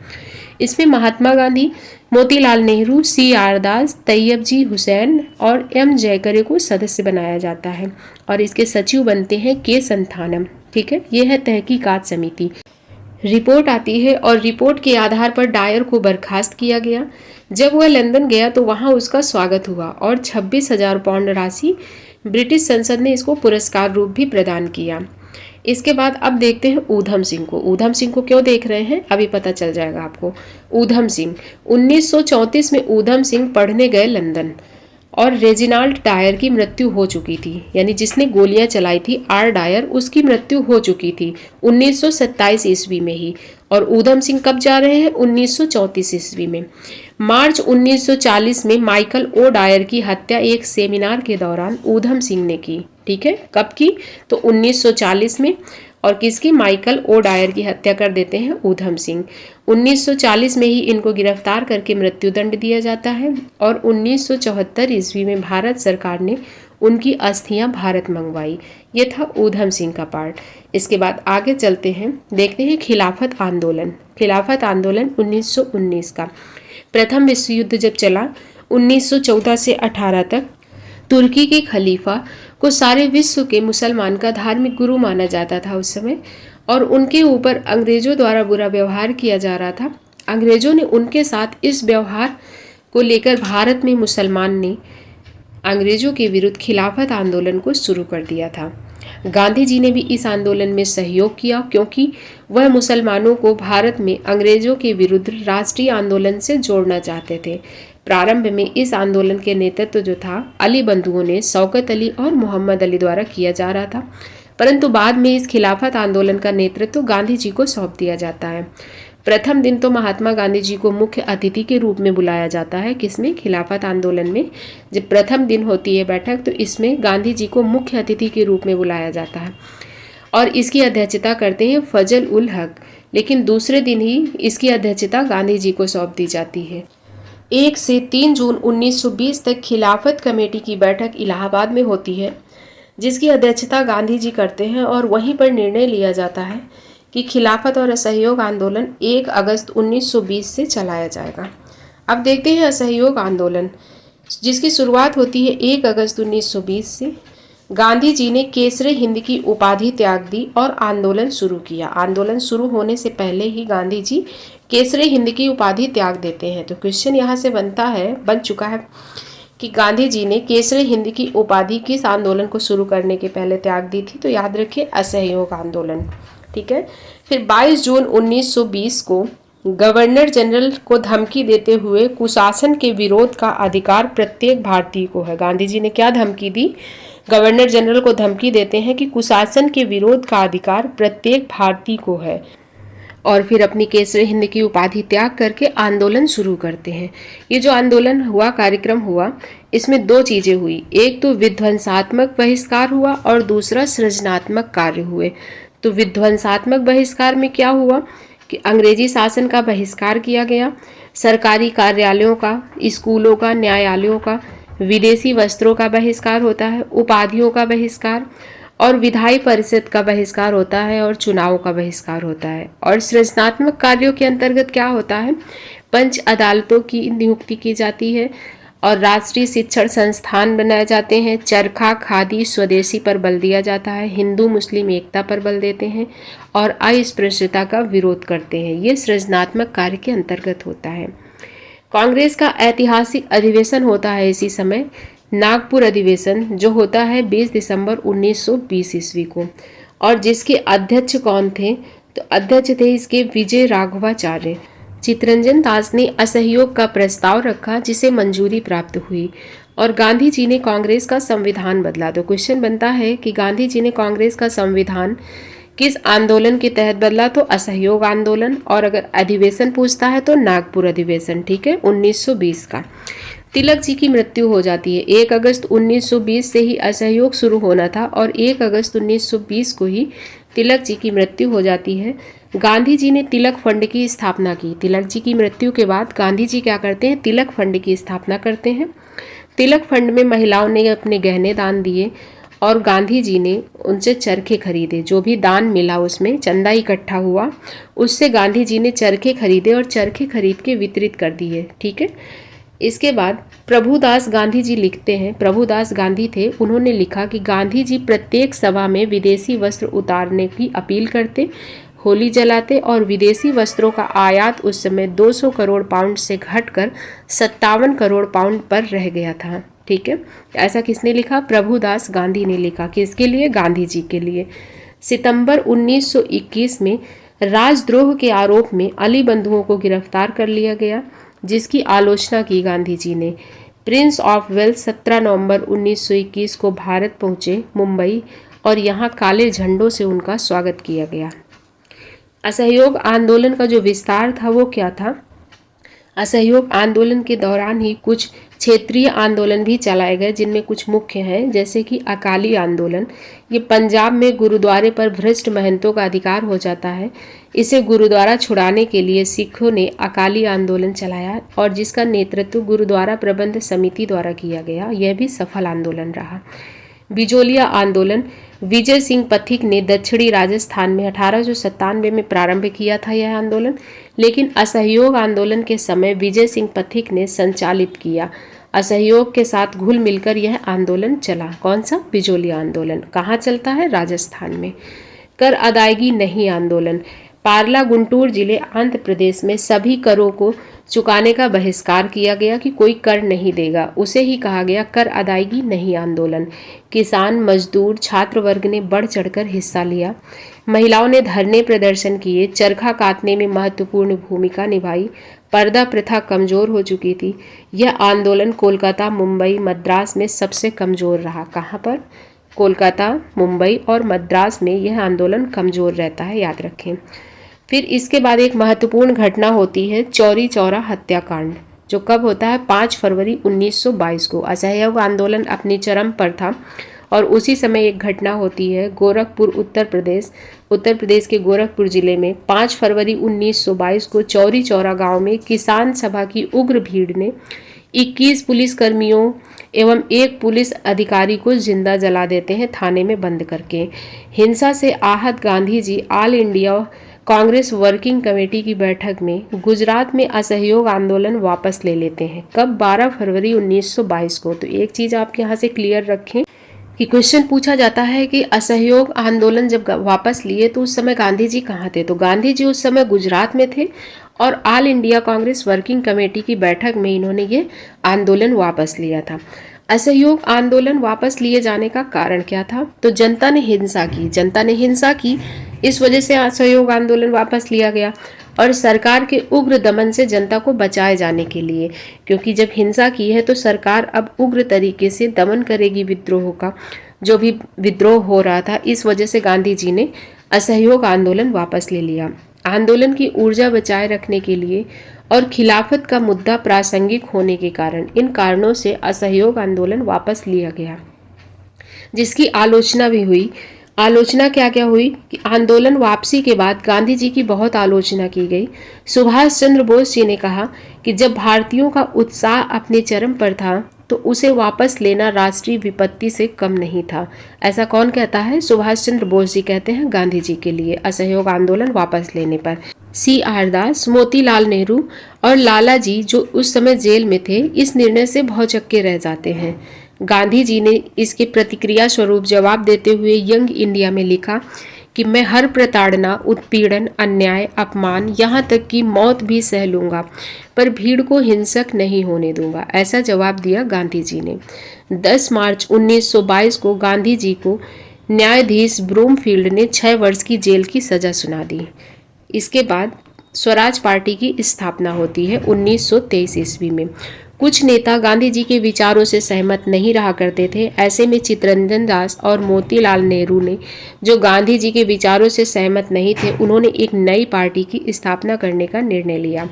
इसमें महात्मा गांधी, मोतीलाल नेहरू, CR दास, तैयब जी हुसैन और M जयकरे को सदस्य बनाया जाता है। और इसके सचिव बनते हैं के संथानम। ठीक है, ये है तहकीकात समिति। रिपोर्ट आती है और रिपोर्ट के आधार पर डायर को बर्खास्त किया गया। जब वह लंदन गया तो वहां उसका स्वागत हुआ और 26,000 पाउंड राशि ब्रिटिश संसद ने इसको पुरस्कार रूप भी प्रदान किया। इसके बाद अब देखते हैं ऊधम सिंह को। ऊधम सिंह को क्यों देख रहे हैं अभी पता चल जाएगा आपको। ऊधम सिंह 1934 में ऊधम सिंह पढ़ने गए लंदन और रेजिनाल्ड डायर की मृत्यु हो चुकी थी, यानी जिसने गोलियां चलाई थी R डायर, उसकी मृत्यु हो चुकी थी 1927 ईस्वी में ही। और ऊधम सिंह कब जा रहे हैं? 1934 ईस्वी में। मार्च 1940 में माइकल ओ डायर की हत्या एक सेमिनार के दौरान ऊधम सिंह ने की। ठीक है, कब की? तो 1940 में। और किसकी? माइकल ओ डायर की हत्या कर देते हैं ऊधम सिंह। 1940 में ही इनको गिरफ्तार करके मृत्युदंड दिया जाता है। और 1974 ईस्वी में भारत सरकार ने उनकी अस्थियां भारत मंगवाई। ये था ऊधम सिंह का पार्ट। इसके बाद आगे चलते हैं, देखते हैं खिलाफत आंदोलन। खिलाफत आंदोलन 1919 का। प्रथम विश्व युद्ध जब चला 1914 से 18 तक, तुर्की के खलीफा को सारे विश्व के मुसलमान का धार्मिक गुरु माना जाता था उस समय, और उनके ऊपर अंग्रेजों द्वारा बुरा व्यवहार किया जा रहा था। अंग्रेजों ने उनके साथ इस व्यवहार को लेकर भारत में मुसलमान ने अंग्रेजों के विरुद्ध खिलाफत आंदोलन को शुरू कर दिया था। गांधी जी ने भी इस आंदोलन में सहयोग किया, क्योंकि वह मुसलमानों को भारत में अंग्रेजों के विरुद्ध राष्ट्रीय आंदोलन से जोड़ना चाहते थे। प्रारंभ में इस आंदोलन के नेतृत्व जो था अली बंधुओं ने, शौकत अली और मोहम्मद अली द्वारा किया जा रहा था, परंतु बाद में इस खिलाफत आंदोलन का नेतृत्व गांधी जी को सौंप दिया जाता है। प्रथम दिन तो महात्मा गांधी जी को मुख्य अतिथि के रूप में बुलाया जाता है। किसमें? खिलाफत आंदोलन में। जब प्रथम दिन होती है बैठक तो इसमें गांधी जी को मुख्य अतिथि के रूप में बुलाया जाता है और इसकी अध्यक्षता करते हैं फजल उल हक। लेकिन दूसरे दिन ही इसकी अध्यक्षता गांधी जी को सौंप दी जाती है। 1 से 3 जून 1920 तक खिलाफत कमेटी की बैठक इलाहाबाद में होती है, जिसकी अध्यक्षता गांधी जी करते हैं और वहीं पर निर्णय लिया जाता है कि खिलाफत और असहयोग आंदोलन 1 अगस्त 1920 से चलाया जाएगा। अब देखते हैं असहयोग आंदोलन, जिसकी शुरुआत होती है 1 अगस्त 1920 से। गांधी जी ने केसरे हिंद की उपाधि त्याग दी और आंदोलन शुरू किया। आंदोलन शुरू होने से पहले ही गांधी जी केसरे हिंद की उपाधि त्याग देते हैं। तो क्वेश्चन यहाँ से बन चुका है कि गांधी जी ने केसरे हिंद की उपाधि किस आंदोलन को शुरू करने के पहले त्याग दी थी? तो याद रखिए असहयोग आंदोलन। ठीक है। फिर 22 जून 1920 को गवर्नर जनरल को धमकी देते हुए कुशासन के विरोध का अधिकार प्रत्येक भारतीय को है। गांधी जी ने क्या धमकी दी? गवर्नर जनरल को धमकी देते हैं कि कुशासन के विरोध का अधिकार प्रत्येक भारतीय को है, और फिर अपनी केसरे हिंद की उपाधि त्याग करके आंदोलन शुरू करते हैं। ये जो आंदोलन हुआ, कार्यक्रम हुआ, इसमें 2 चीजें हुई। एक तो विध्वंसात्मक बहिष्कार हुआ और दूसरा सृजनात्मक कार्य हुए। तो विध्वंसात्मक बहिष्कार में क्या हुआ कि अंग्रेजी शासन का बहिष्कार किया गया, सरकारी कार्यालयों का, स्कूलों का, न्यायालयों का, विदेशी वस्त्रों का बहिष्कार होता है, उपाधियों का बहिष्कार, और विधायी परिषद का बहिष्कार होता है और चुनाव का बहिष्कार होता है। और सृजनात्मक कार्यों के अंतर्गत क्या होता है, पंच अदालतों की नियुक्ति की जाती है और राष्ट्रीय शिक्षण संस्थान बनाए जाते हैं। चरखा, खादी, स्वदेशी पर बल दिया जाता है। हिंदू मुस्लिम एकता पर बल देते हैं और अस्पृश्यता का विरोध करते हैं। ये सृजनात्मक कार्य के अंतर्गत होता है। कांग्रेस का ऐतिहासिक अधिवेशन होता है इसी समय, नागपुर अधिवेशन, जो होता है 20 दिसंबर 1920 ईस्वी को। और जिसके अध्यक्ष कौन थे, तो अध्यक्ष थे इसके विजय राघवाचार्य। चित्तरंजन दास ने असहयोग का प्रस्ताव रखा जिसे मंजूरी प्राप्त हुई और गांधी जी ने कांग्रेस का संविधान बदला। तो क्वेश्चन बनता है कि गांधी जी ने कांग्रेस का संविधान किस आंदोलन के तहत बदला, तो असहयोग आंदोलन। और अगर अधिवेशन पूछता है तो नागपुर अधिवेशन, ठीक है, 1920 का। तिलक जी की मृत्यु हो जाती है 1 अगस्त 1920 से ही असहयोग शुरू होना था और 1 अगस्त 1920 को ही तिलक जी की मृत्यु हो जाती है। गांधी जी ने तिलक फंड की स्थापना की। तिलक जी की मृत्यु के बाद गांधी जी क्या करते हैं, तिलक फंड की स्थापना करते हैं। तिलक फंड में महिलाओं ने अपने गहने दान दिए और गांधी जी ने उनसे चरखे खरीदे। जो भी दान मिला उसमें चंदा इकट्ठा हुआ, उससे गांधी जी ने चरखे खरीदे और चरखे खरीद के वितरित कर दिए, ठीक है। इसके बाद प्रभुदास गांधी जी लिखते हैं, प्रभुदास गांधी थे, उन्होंने लिखा कि गांधी जी प्रत्येक सभा में विदेशी वस्त्र उतारने की अपील करते, होली जलाते और विदेशी वस्त्रों का आयात उस समय 200 करोड़ पाउंड से घटकर 57 करोड़ पाउंड पर रह गया था, ठीक है। ऐसा किसने लिखा, प्रभुदास गांधी ने लिखा। किसके लिए, गांधी जी के लिए। सितंबर 1921 में राजद्रोह के आरोप में अली बंधुओं को गिरफ्तार कर लिया गया, जिसकी आलोचना की गांधी जी ने। प्रिंस ऑफ वेल्स 17 नवंबर 1921 को भारत पहुंचे, मुंबई, और यहाँ काले झंडों से उनका स्वागत किया गया। असहयोग आंदोलन का जो विस्तार था वो क्या था, असहयोग आंदोलन के दौरान ही कुछ क्षेत्रीय आंदोलन भी चलाए गए, जिनमें कुछ मुख्य हैं, जैसे कि अकाली आंदोलन। ये पंजाब में गुरुद्वारे पर भ्रष्ट महंतों का अधिकार हो जाता है, इसे गुरुद्वारा छुड़ाने के लिए सिखों ने अकाली आंदोलन चलाया और जिसका नेतृत्व गुरुद्वारा प्रबंध समिति द्वारा किया गया। यह भी सफल आंदोलन रहा। बिजोलिया आंदोलन विजय सिंह पथिक ने दक्षिणी राजस्थान में 1897 में प्रारंभ किया था यह आंदोलन, लेकिन असहयोग आंदोलन के समय विजय सिंह पथिक ने संचालित किया। असहयोग के साथ घुल मिलकर यह आंदोलन चला। कौन सा, बिजोलिया आंदोलन। कहाँ चलता है, राजस्थान में। कर अदायगी नहीं आंदोलन, पार्ला गुंटूर जिले आंध्र प्रदेश में सभी करों को चुकाने का बहिष्कार किया गया कि कोई कर नहीं देगा, उसे ही कहा गया कर अदायगी नहीं आंदोलन। किसान, मजदूर, छात्र वर्ग ने बढ़ चढ़कर हिस्सा लिया। महिलाओं ने धरने प्रदर्शन किए, चरखा काटने में महत्वपूर्ण भूमिका निभाई। पर्दा प्रथा कमजोर हो चुकी थी। यह आंदोलन कोलकाता, मुंबई, मद्रास में सबसे कमजोर रहा। कहाँ पर, कोलकाता, मुंबई और मद्रास में यह आंदोलन कमजोर रहता है, याद रखें। फिर इसके बाद एक महत्वपूर्ण घटना होती है चौरी चौरा हत्याकांड, जो कब होता है, 5 फरवरी 1922 को। असहयोग आंदोलन अपनी चरम पर था और उसी समय एक घटना होती है गोरखपुर, उत्तर प्रदेश के गोरखपुर जिले में 5 फरवरी 1922 को चौरी चौरा गांव में किसान सभा की उग्र भीड़ ने 21 पुलिसकर्मियों एवं एक पुलिस अधिकारी को जिंदा जला देते हैं, थाने में बंद करके। हिंसा से आहत Gandhi ji all India Congress working committee की बैठक में गुजरात में असहयोग आंदोलन वापस ले लेते हैं। कब, 12 फरवरी 1922 को। तो एक चीज आप यहाँ से क्लियर रखें कि क्वेश्चन पूछा जाता है कि असहयोग आंदोलन जब वापस लिए तो उस समय गांधी जी कहाँ थे, तो गांधी जी उस समय गुजरात में थे और all India Congress working committee की बैठक में इन्होंने ये आंदोलन वापस लिया था। असहयोग आंदोलन वापस लिए जाने का कारण क्या था, तो जनता ने हिंसा की, इस वजह से असहयोग आंदोलन वापस लिया गया। और सरकार के उग्र दमन से जनता को बचाए जाने के लिए, क्योंकि जब हिंसा की है तो सरकार अब उग्र तरीके से दमन करेगी विद्रोह का, जो भी विद्रोह हो रहा था। इस वजह से गांधी जी ने असहयोग आंदोलन वापस ले लिया। आंदोलन की ऊर्जा बचाए रखने के लिए और खिलाफत का मुद्दा प्रासंगिक होने के कारण, इन कारणों से असहयोग आंदोलन वापस लिया गया, जिसकी आलोचना भी हुई। आलोचना क्या क्या हुई कि आंदोलन वापसी के बाद गांधी जी की बहुत आलोचना की गई। सुभाष चंद्र बोस जी ने कहा कि जब भारतीयों का उत्साह अपने चरम पर था तो उसे वापस लेना राष्ट्रीय विपत्ति से कम नहीं था। ऐसा कौन कहता है? सुभाष चंद्र बोस जी कहते हैं गांधी जी के लिए असहयोग आंदोलन वापस लेने पर। CR दास, मोतीलाल नेहरू और लाला जी जो उस समय जेल में थे, इस निर्णय से भौचक्के रह जाते हैं। गांधी जी ने इसके प्रतिक्रिया स्वरूप जवाब देते हुए यंग इंडिया में लिखा कि मैं हर प्रताड़ना, उत्पीड़न, अन्याय, अपमान, यहाँ तक कि मौत भी सह लूँगा, पर भीड़ को हिंसक नहीं होने दूंगा। ऐसा जवाब दिया गांधी जी ने। 10 मार्च 1922 को गांधी जी को न्यायाधीश ब्रूमफील्ड ने 6 वर्ष की जेल की सजा सुना दी। इसके बाद स्वराज पार्टी की स्थापना होती है 1923 ईस्वी में। कुछ नेता गांधी जी के विचारों से सहमत नहीं रहा करते थे। ऐसे में चित्तरंजन दास और मोतीलाल नेहरू ने, जो गांधी जी के विचारों से सहमत नहीं थे, उन्होंने एक नई पार्टी की स्थापना करने का निर्णय लिया।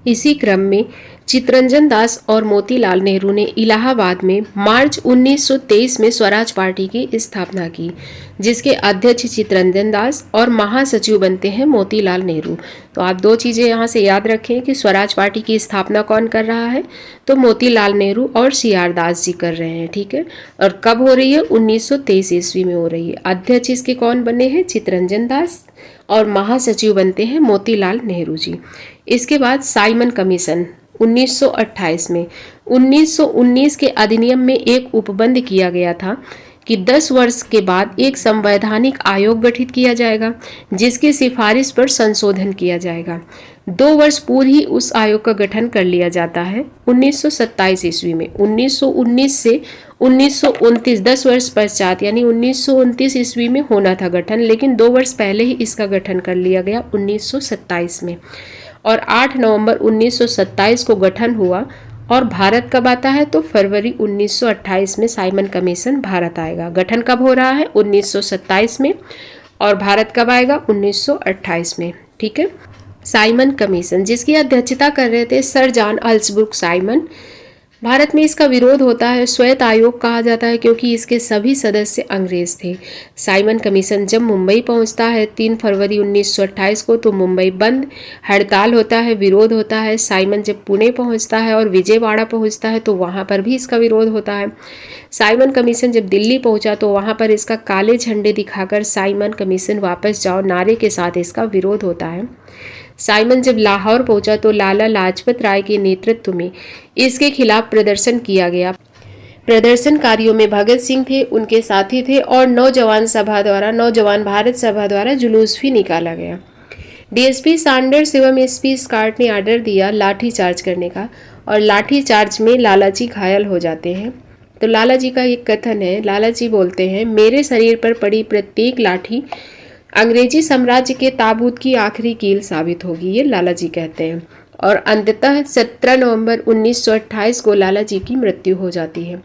इसी क्रम में चित्तरंजन दास और मोतीलाल नेहरू ने इलाहाबाद में मार्च 1923 में स्वराज पार्टी की स्थापना की, जिसके अध्यक्ष चित्तरंजन दास और महासचिव बनते हैं मोतीलाल नेहरू। तो आप दो चीज़ें यहाँ से याद रखें कि स्वराज पार्टी की स्थापना कौन कर रहा है, तो मोतीलाल नेहरू और CR दास जी कर रहे हैं, ठीक है। और कब हो रही है? 1923 ईस्वी में हो रही है। अध्यक्ष इसके कौन बने हैं? चित्तरंजन दास, और महासचिव बनते हैं मोतीलाल नेहरू जी। इसके बाद साइमन कमीशन 1928 में 1919 के अधिनियम में एक उपबंध किया गया था कि 10 वर्ष के बाद एक संवैधानिक आयोग गठित किया जाएगा, जिसकी सिफारिश पर संशोधन किया जाएगा। 2 वर्ष पूर्व ही उस आयोग का गठन कर लिया जाता है 1927 ईस्वी में। 1919 से 1929 10 वर्ष पश्चात यानी 1929 ईस्वी में होना था गठन, लेकिन 2 वर्ष पहले ही इसका गठन कर लिया गया 1927 में। और 8 नवंबर 1927 को गठन हुआ। और भारत कब आता है? तो फरवरी 1928 में साइमन कमीशन भारत आएगा। गठन कब हो रहा है? 1927 में। और भारत कब आएगा? 1928 में, ठीक है। साइमन कमीशन जिसकी अध्यक्षता कर रहे थे सर जॉन अल्सब्रुक साइमन। भारत में इसका विरोध होता है, श्वेत आयोग कहा जाता है, क्योंकि इसके सभी सदस्य अंग्रेज थे। साइमन कमीशन जब मुंबई पहुंचता है 3 फरवरी 1928 को, तो मुंबई बंद, हड़ताल होता है, विरोध होता है। साइमन जब पुणे पहुंचता है और विजयवाड़ा पहुंचता है, तो वहां पर भी इसका विरोध होता है। साइमन कमीशन जब दिल्ली पहुंचा, तो वहां पर इसका काले झंडे दिखाकर साइमन कमीशन वापस जाओ नारे के साथ इसका विरोध होता है। साइमन जब लाहौर पहुंचा, तो लाला लाजपत राय के नेतृत्व में इसके खिलाफ प्रदर्शन किया गया। प्रदर्शनकारियों में भगत सिंह थे, उनके साथी थे, और नौजवान भारत सभा द्वारा जुलूस भी निकाला गया। DSP सैंडर्स एवं SP स्कॉट ने आर्डर दिया लाठी चार्ज करने का, और लाठी चार्ज में लालाजी घायल हो जाते हैं। तो लालाजी का एक कथन है, लालाजी बोलते हैं, मेरे शरीर पर पड़ी प्रत्येक लाठी अंग्रेजी साम्राज्य के ताबूत की आखिरी कील साबित होगी, ये लालाजी कहते हैं। और अंततः 17 नवंबर 1928 को लालाजी की मृत्यु हो जाती है।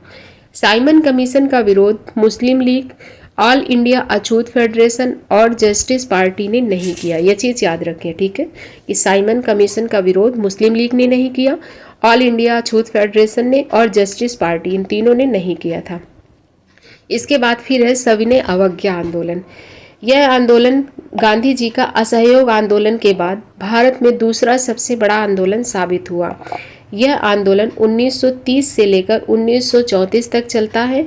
साइमन कमीशन का विरोध मुस्लिम लीग, ऑल इंडिया अछूत फेडरेशन और जस्टिस पार्टी ने नहीं किया। यह चीज़ याद रखें, ठीक है, कि साइमन कमीशन का विरोध मुस्लिम लीग ने नहीं किया, ऑल इंडिया अछूत फेडरेशन ने और जस्टिस पार्टी, इन तीनों ने नहीं किया था। इसके बाद फिर है सविनय अवज्ञा आंदोलन। यह आंदोलन गांधी जी का असहयोग आंदोलन के बाद भारत में दूसरा सबसे बड़ा आंदोलन साबित हुआ। यह आंदोलन 1930 से लेकर 1934 तक चलता है।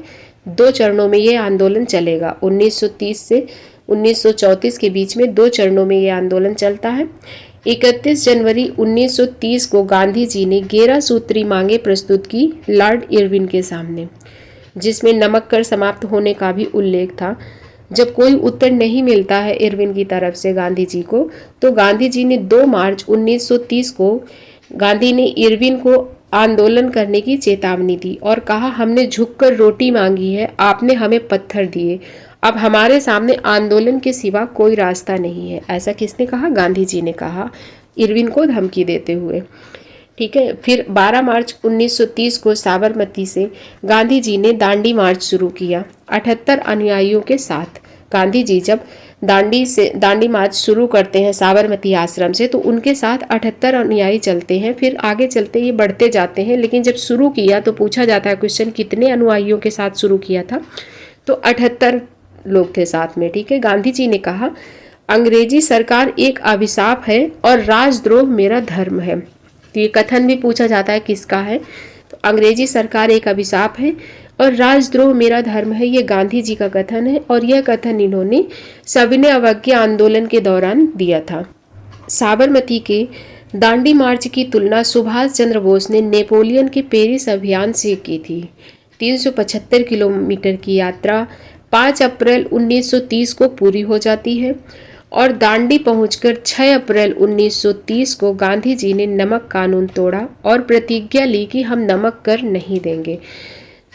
2 चरणों में यह आंदोलन चलेगा। 1930 से 1934 के बीच में 2 चरणों में यह आंदोलन चलता है। 31 जनवरी 1930 को गांधी जी ने 11 सूत्री मांगे प्रस्तुत की लॉर्ड इरविन के सामने, जिसमें नमक कर समाप्त होने का भी उल्लेख था। जब कोई उत्तर नहीं मिलता है इरविन की तरफ से गांधी जी को, तो गांधी जी ने 2 मार्च 1930 को गांधी ने इरविन को आंदोलन करने की चेतावनी दी और कहा, हमने झुककर रोटी मांगी है, आपने हमें पत्थर दिए, अब हमारे सामने आंदोलन के सिवा कोई रास्ता नहीं है। ऐसा किसने कहा? गांधी जी ने कहा, इरविन को धमकी देते हुए, ठीक है। फिर 12 मार्च 1930 को साबरमती से गांधी जी ने दांडी मार्च शुरू किया 78 अनुयायियों के साथ। गांधी जी जब दांडी मार्च शुरू करते हैं साबरमती आश्रम से, तो उनके साथ 78 अनुयायी चलते हैं। फिर आगे चलते ये बढ़ते जाते हैं, लेकिन जब शुरू किया तो पूछा जाता है क्वेश्चन, कितने अनुयायियों के साथ शुरू किया था? तो 78 लोग थे साथ में, ठीक है। गांधी जी ने कहा, अंग्रेजी सरकार एक अभिशाप है और राजद्रोह मेरा धर्म है। तो ये कथन भी पूछा जाता है किसका है? तो अंग्रेजी सरकार एक अभिशाप है और राजद्रोह मेरा धर्म है, ये गांधी जी का कथन है और यह कथन इन्होंने सविनय अवज्ञा आंदोलन के दौरान दिया था। साबरमती के दांडी मार्च की तुलना सुभाष चंद्र बोस ने नेपोलियन के पेरिस अभियान से की थी। 375 किलोमीटर की यात्रा 5 अप्रैल 1930 को पूरी हो जाती है और दांडी पहुंचकर 6 अप्रैल 1930 को गांधी जी ने नमक कानून तोड़ा और प्रतिज्ञा ली कि हम नमक कर नहीं देंगे।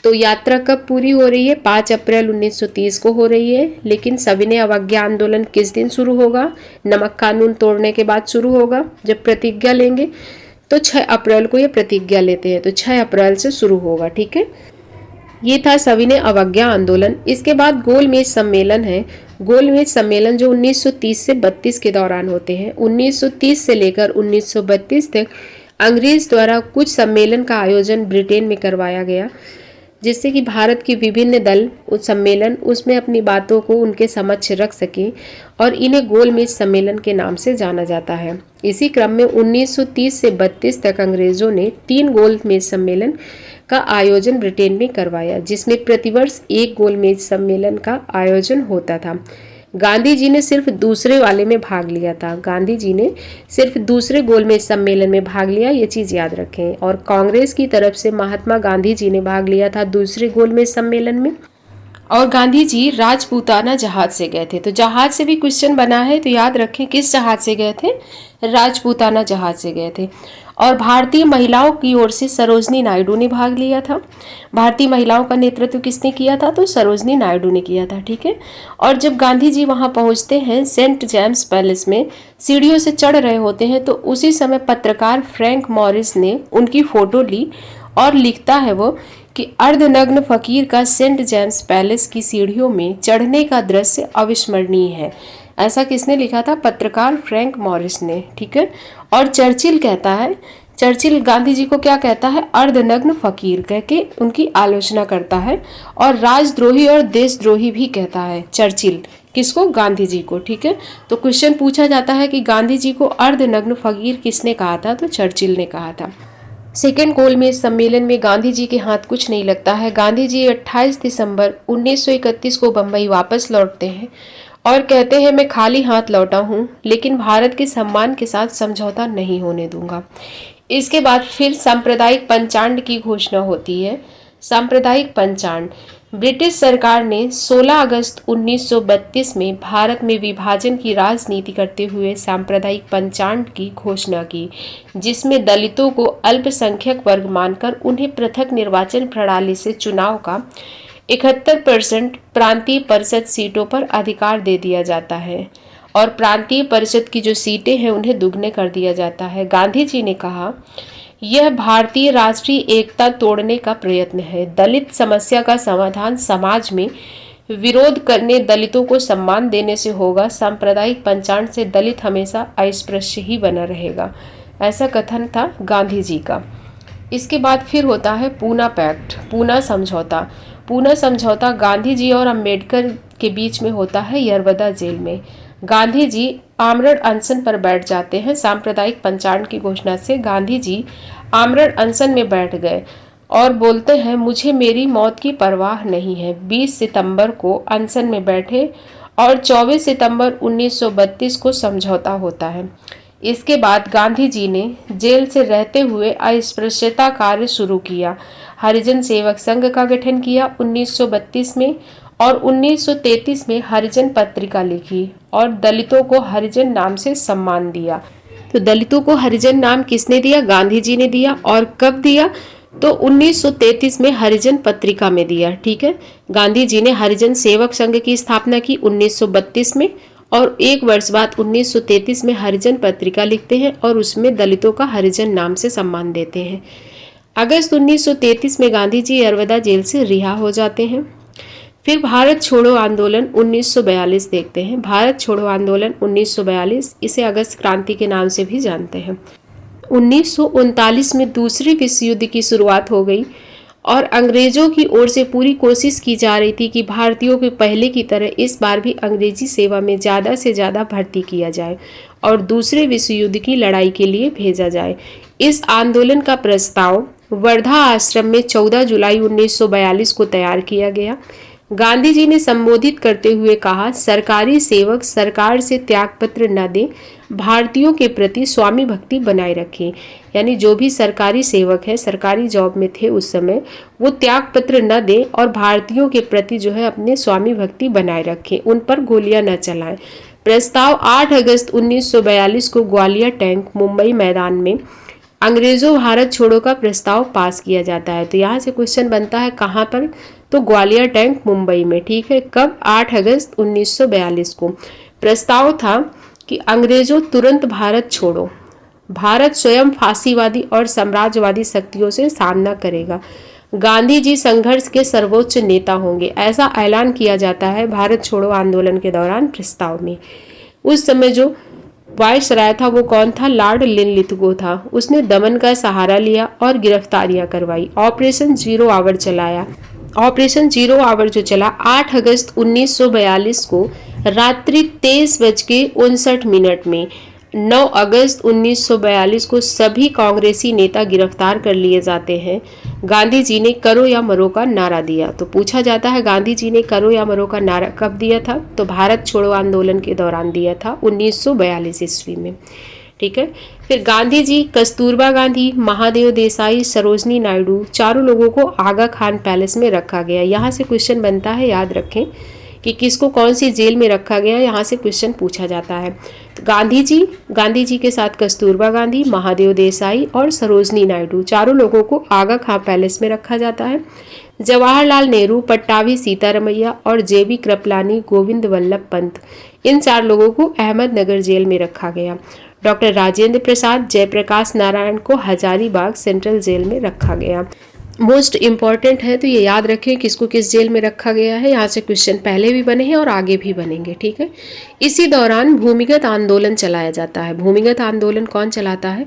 तो यात्रा कब पूरी हो रही है? 5 अप्रैल 1930 को हो रही है, लेकिन सविनय अवज्ञा आंदोलन किस दिन शुरू होगा? नमक कानून तोड़ने के बाद शुरू होगा, जब प्रतिज्ञा लेंगे। तो 6 अप्रैल को ये प्रतिज्ञा लेते हैं, तो 6 अप्रैल से शुरू होगा। ठीक है, ये था सविनय अवज्ञा आंदोलन। इसके बाद गोलमेज सम्मेलन है। गोलमेज सम्मेलन जो 1930 से 32 के दौरान होते हैं। 1930 से लेकर 1932 तक अंग्रेज द्वारा कुछ सम्मेलन का आयोजन ब्रिटेन में करवाया गया, जिससे कि भारत के विभिन्न दल उस सम्मेलन उसमें अपनी बातों को उनके समक्ष रख सकें और इन्हें गोलमेज सम्मेलन के नाम से जाना जाता है। इसी क्रम में 1930 से 32 तक अंग्रेजों ने 3 गोलमेज सम्मेलन का आयोजन ब्रिटेन में करवाया, जिसमें प्रतिवर्ष एक गोलमेज सम्मेलन का आयोजन होता था। गांधी जी ने सिर्फ दूसरे वाले में भाग लिया था। गांधी जी ने सिर्फ दूसरे गोलमेज सम्मेलन में भाग लिया, ये चीज़ याद रखें। और कांग्रेस की तरफ से महात्मा गांधी जी ने भाग लिया था दूसरे गोलमेज सम्मेलन में। और गांधी जी राजपूताना जहाज से गए थे। तो जहाज से भी क्वेश्चन बना है, तो याद रखें किस जहाज से गए थे? राजपूताना जहाज से गए थे। और भारतीय महिलाओं की ओर से सरोजनी नायडू ने भाग लिया था। भारतीय महिलाओं का नेतृत्व किसने किया था? तो सरोजनी नायडू ने किया था। ठीक है, और जब गांधी जी वहां पहुंचते हैं सेंट जेम्स पैलेस में, सीढ़ियों से चढ़ रहे होते हैं, तो उसी समय पत्रकार फ्रैंक मॉरिस ने उनकी फोटो ली और लिखता है वो कि अर्धनग्न फकीर का सेंट जेम्स पैलेस की सीढ़ियों में चढ़ने का दृश्य अविस्मरणीय है। ऐसा किसने लिखा था? पत्रकार फ्रैंक मॉरिस ने। ठीक है, और चर्चिल कहता है, चर्चिल गांधी जी को क्या कहता है? अर्धनग्न फकीर कह के उनकी आलोचना करता है और राजद्रोही और देशद्रोही भी कहता है चर्चिल। किसको? गांधी जी को। ठीक है, तो क्वेश्चन पूछा जाता है कि गांधी जी को अर्धनग्न फकीर किसने कहा था? तो चर्चिल ने कहा था। सेकेंड गोलमेज सम्मेलन में गांधी जी के हाथ कुछ नहीं लगता है। गांधी जी 28 दिसंबर 1931 को बम्बई वापस लौटते हैं और कहते हैं मैं खाली हाथ लौटा हूँ, लेकिन भारत के सम्मान के साथ समझौता नहीं होने दूंगा। इसके बाद फिर सांप्रदायिक पंचांड की घोषणा होती है। सांप्रदायिक पंचांड, ब्रिटिश सरकार ने 16 अगस्त 1932 में भारत में विभाजन की राजनीति करते हुए सांप्रदायिक पंचांड की घोषणा की, जिसमें दलितों को अल्पसंख्यक वर्ग मानकर उन्हें पृथक निर्वाचन प्रणाली से चुनाव का 71% प्रांतीय परिषद सीटों पर अधिकार दे दिया जाता है और प्रांतीय परिषद की जो सीटें हैं उन्हें दुगने कर दिया जाता है। गांधी जी ने कहा, यह भारतीय राष्ट्रीय एकता तोड़ने का प्रयत्न है। दलित समस्या का समाधान समाज में विरोध करने, दलितों को सम्मान देने से होगा। सांप्रदायिक पंचांड से दलित हमेशा अस्पृश्य ही बना रहेगा। ऐसा कथन था गांधी जी का। इसके बाद फिर होता है पूना पैक्ट, पूना समझौता। पूना समझौता गांधी जी और अंबेडकर के बीच में होता है यरवदा जेल में। गांधी जी आमरण अनशन पर बैठ जाते हैं। सांप्रदायिक पंचांड की घोषणा से गांधी जी आमरण अनशन में बैठ गए और बोलते हैं मुझे मेरी मौत की परवाह नहीं है। 20 सितंबर को अनशन में बैठे और 24 सितंबर 1932 को समझौता होता है। इसके बाद गांधी जी ने जेल से रहते हुए अस्पृश्यता कार्य शुरू किया। हरिजन सेवक संघ का गठन किया 1932 में और 1933 में हरिजन पत्रिका लिखी और दलितों को हरिजन नाम से सम्मान दिया। तो दलितों को हरिजन नाम किसने दिया? गांधी जी ने दिया। और कब दिया? तो 1933 में हरिजन पत्रिका में दिया। ठीक है, गांधी जी ने हरिजन सेवक संघ की स्थापना की 1932 में और एक वर्ष बाद 1933 में हरिजन पत्रिका लिखते हैं और उसमें दलितों का हरिजन नाम से सम्मान देते हैं। अगस्त 1933 में गांधी जी यरवदा जेल से रिहा हो जाते हैं। फिर भारत छोड़ो आंदोलन 1942 देखते हैं। भारत छोड़ो आंदोलन 1942, इसे अगस्त क्रांति के नाम से भी जानते हैं। 1939 में दूसरे विश्व युद्ध की शुरुआत हो गई और अंग्रेजों की ओर से पूरी कोशिश की जा रही थी कि भारतीयों के पहले की तरह इस बार भी अंग्रेजी सेवा में ज़्यादा से ज़्यादा भर्ती किया जाए और दूसरे विश्व युद्ध की लड़ाई के लिए भेजा जाए। इस आंदोलन का प्रस्ताव वर्धा आश्रम में 14 जुलाई 1942 को तैयार किया गया। गांधी जी ने संबोधित करते हुए कहा, सरकारी सेवक सरकार से त्यागपत्र न दें, भारतीयों के प्रति स्वामी भक्ति बनाए रखें। यानी जो भी सरकारी सेवक है, सरकारी जॉब में थे उस समय, वो त्यागपत्र न दें और भारतीयों के प्रति जो है अपने स्वामी भक्ति बनाए रखें, उन पर गोलियां न चलाएं। प्रस्ताव 8 अगस्त 1942 को ग्वालियर टैंक मुंबई मैदान में अंग्रेजों भारत छोड़ो का प्रस्ताव पास किया जाता है। तो यहाँ से क्वेश्चन बनता है कहाँ पर, तो ग्वालियर टैंक मुंबई में। ठीक है, कब? 8 अगस्त 1942 को। प्रस्ताव था कि अंग्रेजों तुरंत भारत छोड़ो, भारत स्वयं फांसीवादी और साम्राज्यवादी शक्तियों से सामना करेगा, गांधी जी संघर्ष के सर्वोच्च नेता होंगे, ऐसा ऐलान किया जाता है भारत छोड़ो आंदोलन के दौरान प्रस्ताव में। उस समय जो वायसराय था वो कौन था? लॉर्ड लिनलिथगो था। उसने दमन का सहारा लिया और गिरफ्तारियां करवाई। ऑपरेशन जीरो आवर चलाया। ऑपरेशन जीरो आवर जो चला 8 अगस्त 1942 को रात्रि 23:59 में 9 अगस्त 1942 को सभी कांग्रेसी नेता गिरफ्तार कर लिए जाते हैं। गांधी जी ने करो या मरो का नारा दिया। तो पूछा जाता है गांधी जी ने करो या मरो का नारा कब दिया था? तो भारत छोड़ो आंदोलन के दौरान दिया था 1942 ईस्वी में। ठीक है, फिर गांधी जी, कस्तूरबा गांधी, महादेव देसाई, सरोजनी नायडू, चारों लोगों को आगा खान पैलेस में रखा गया। यहाँ से क्वेश्चन बनता है, याद रखें कि किसको कौन सी जेल में रखा गया, यहाँ से क्वेश्चन पूछा जाता है। तो गांधी जी के साथ कस्तूरबा गांधी, महादेव देसाई और सरोजनी नायडू, चारों लोगों को आगा खां पैलेस में रखा जाता है। जवाहरलाल नेहरू, पट्टाभी सीतारमैया और जेबी कृपलानी, गोविंद वल्लभ पंत, इन 4 लोगों को अहमदनगर जेल में रखा गया। डॉक्टर राजेंद्र प्रसाद, जयप्रकाश नारायण को हजारीबाग सेंट्रल जेल में रखा गया। मोस्ट इम्पॉर्टेंट है, तो ये याद रखें किसको किस जेल में रखा गया है। यहाँ से क्वेश्चन पहले भी बने हैं और आगे भी बनेंगे। ठीक है, इसी दौरान भूमिगत आंदोलन चलाया जाता है। भूमिगत आंदोलन कौन चलाता है?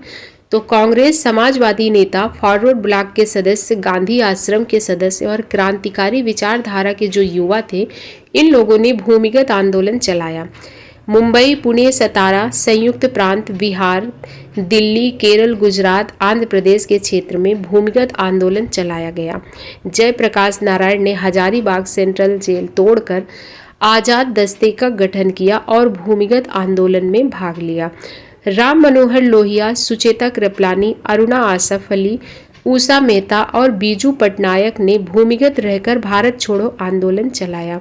तो कांग्रेस, समाजवादी नेता, फॉरवर्ड ब्लॉक के सदस्य, गांधी आश्रम के सदस्य और क्रांतिकारी विचारधारा के जो युवा थे, इन लोगों ने भूमिगत आंदोलन चलाया। मुंबई, पुणे, सतारा, संयुक्त प्रांत, बिहार, दिल्ली, केरल, गुजरात, आंध्र प्रदेश के क्षेत्र में भूमिगत आंदोलन चलाया गया। जयप्रकाश नारायण ने हजारीबाग सेंट्रल जेल तोड़कर आजाद दस्ते का गठन किया और भूमिगत आंदोलन में भाग लिया। राम मनोहर लोहिया, सुचेता कृपलानी, अरुणा आसफ अली, उषा मेहता और बीजू पटनायक ने भूमिगत रहकर भारत छोड़ो आंदोलन चलाया।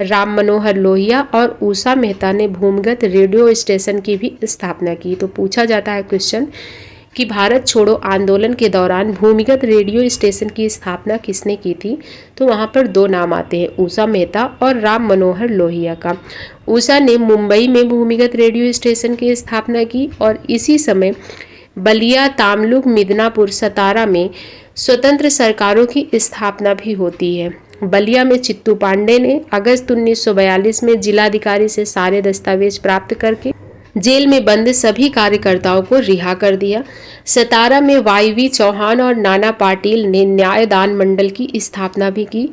राम मनोहर लोहिया और उषा मेहता ने भूमिगत रेडियो स्टेशन की भी स्थापना की। तो पूछा जाता है क्वेश्चन कि भारत छोड़ो आंदोलन के दौरान भूमिगत रेडियो स्टेशन की स्थापना किसने की थी? तो वहाँ पर 2 नाम आते हैं, उषा मेहता और राम मनोहर लोहिया का। उषा ने मुंबई में भूमिगत रेडियो स्टेशन की स्थापना की और इसी समय बलिया, तामलुक, मिदनापुर, सतारा में स्वतंत्र सरकारों की स्थापना भी होती है। बलिया में चित्तू पांडे ने अगस्त 1942 में जिलाधिकारी से सारे दस्तावेज प्राप्त करके जेल में बंद सभी कार्यकर्ताओं को रिहा कर दिया। सतारा में वाईवी चौहान और नाना पाटिल ने न्यायदान मंडल की स्थापना भी की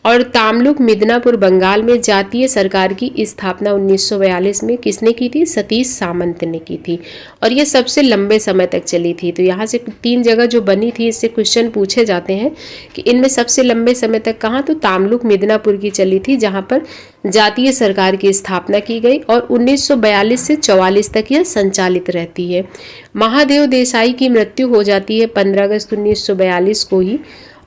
और तामलुक, मिदनापुर, बंगाल में जातीय सरकार की स्थापना 1942 में किसने की थी? सतीश सामंत ने की थी और ये सबसे लंबे समय तक चली थी। तो यहाँ से 3 जगह जो बनी थी, इससे क्वेश्चन पूछे जाते हैं कि इनमें सबसे लंबे समय तक कहाँ? तो तामलुक, मिदनापुर की चली थी, जहाँ पर जातीय सरकार की स्थापना की गई और 1942 से 44 तक यह संचालित रहती है। महादेव देसाई की मृत्यु हो जाती है 15 अगस्त 1942 को ही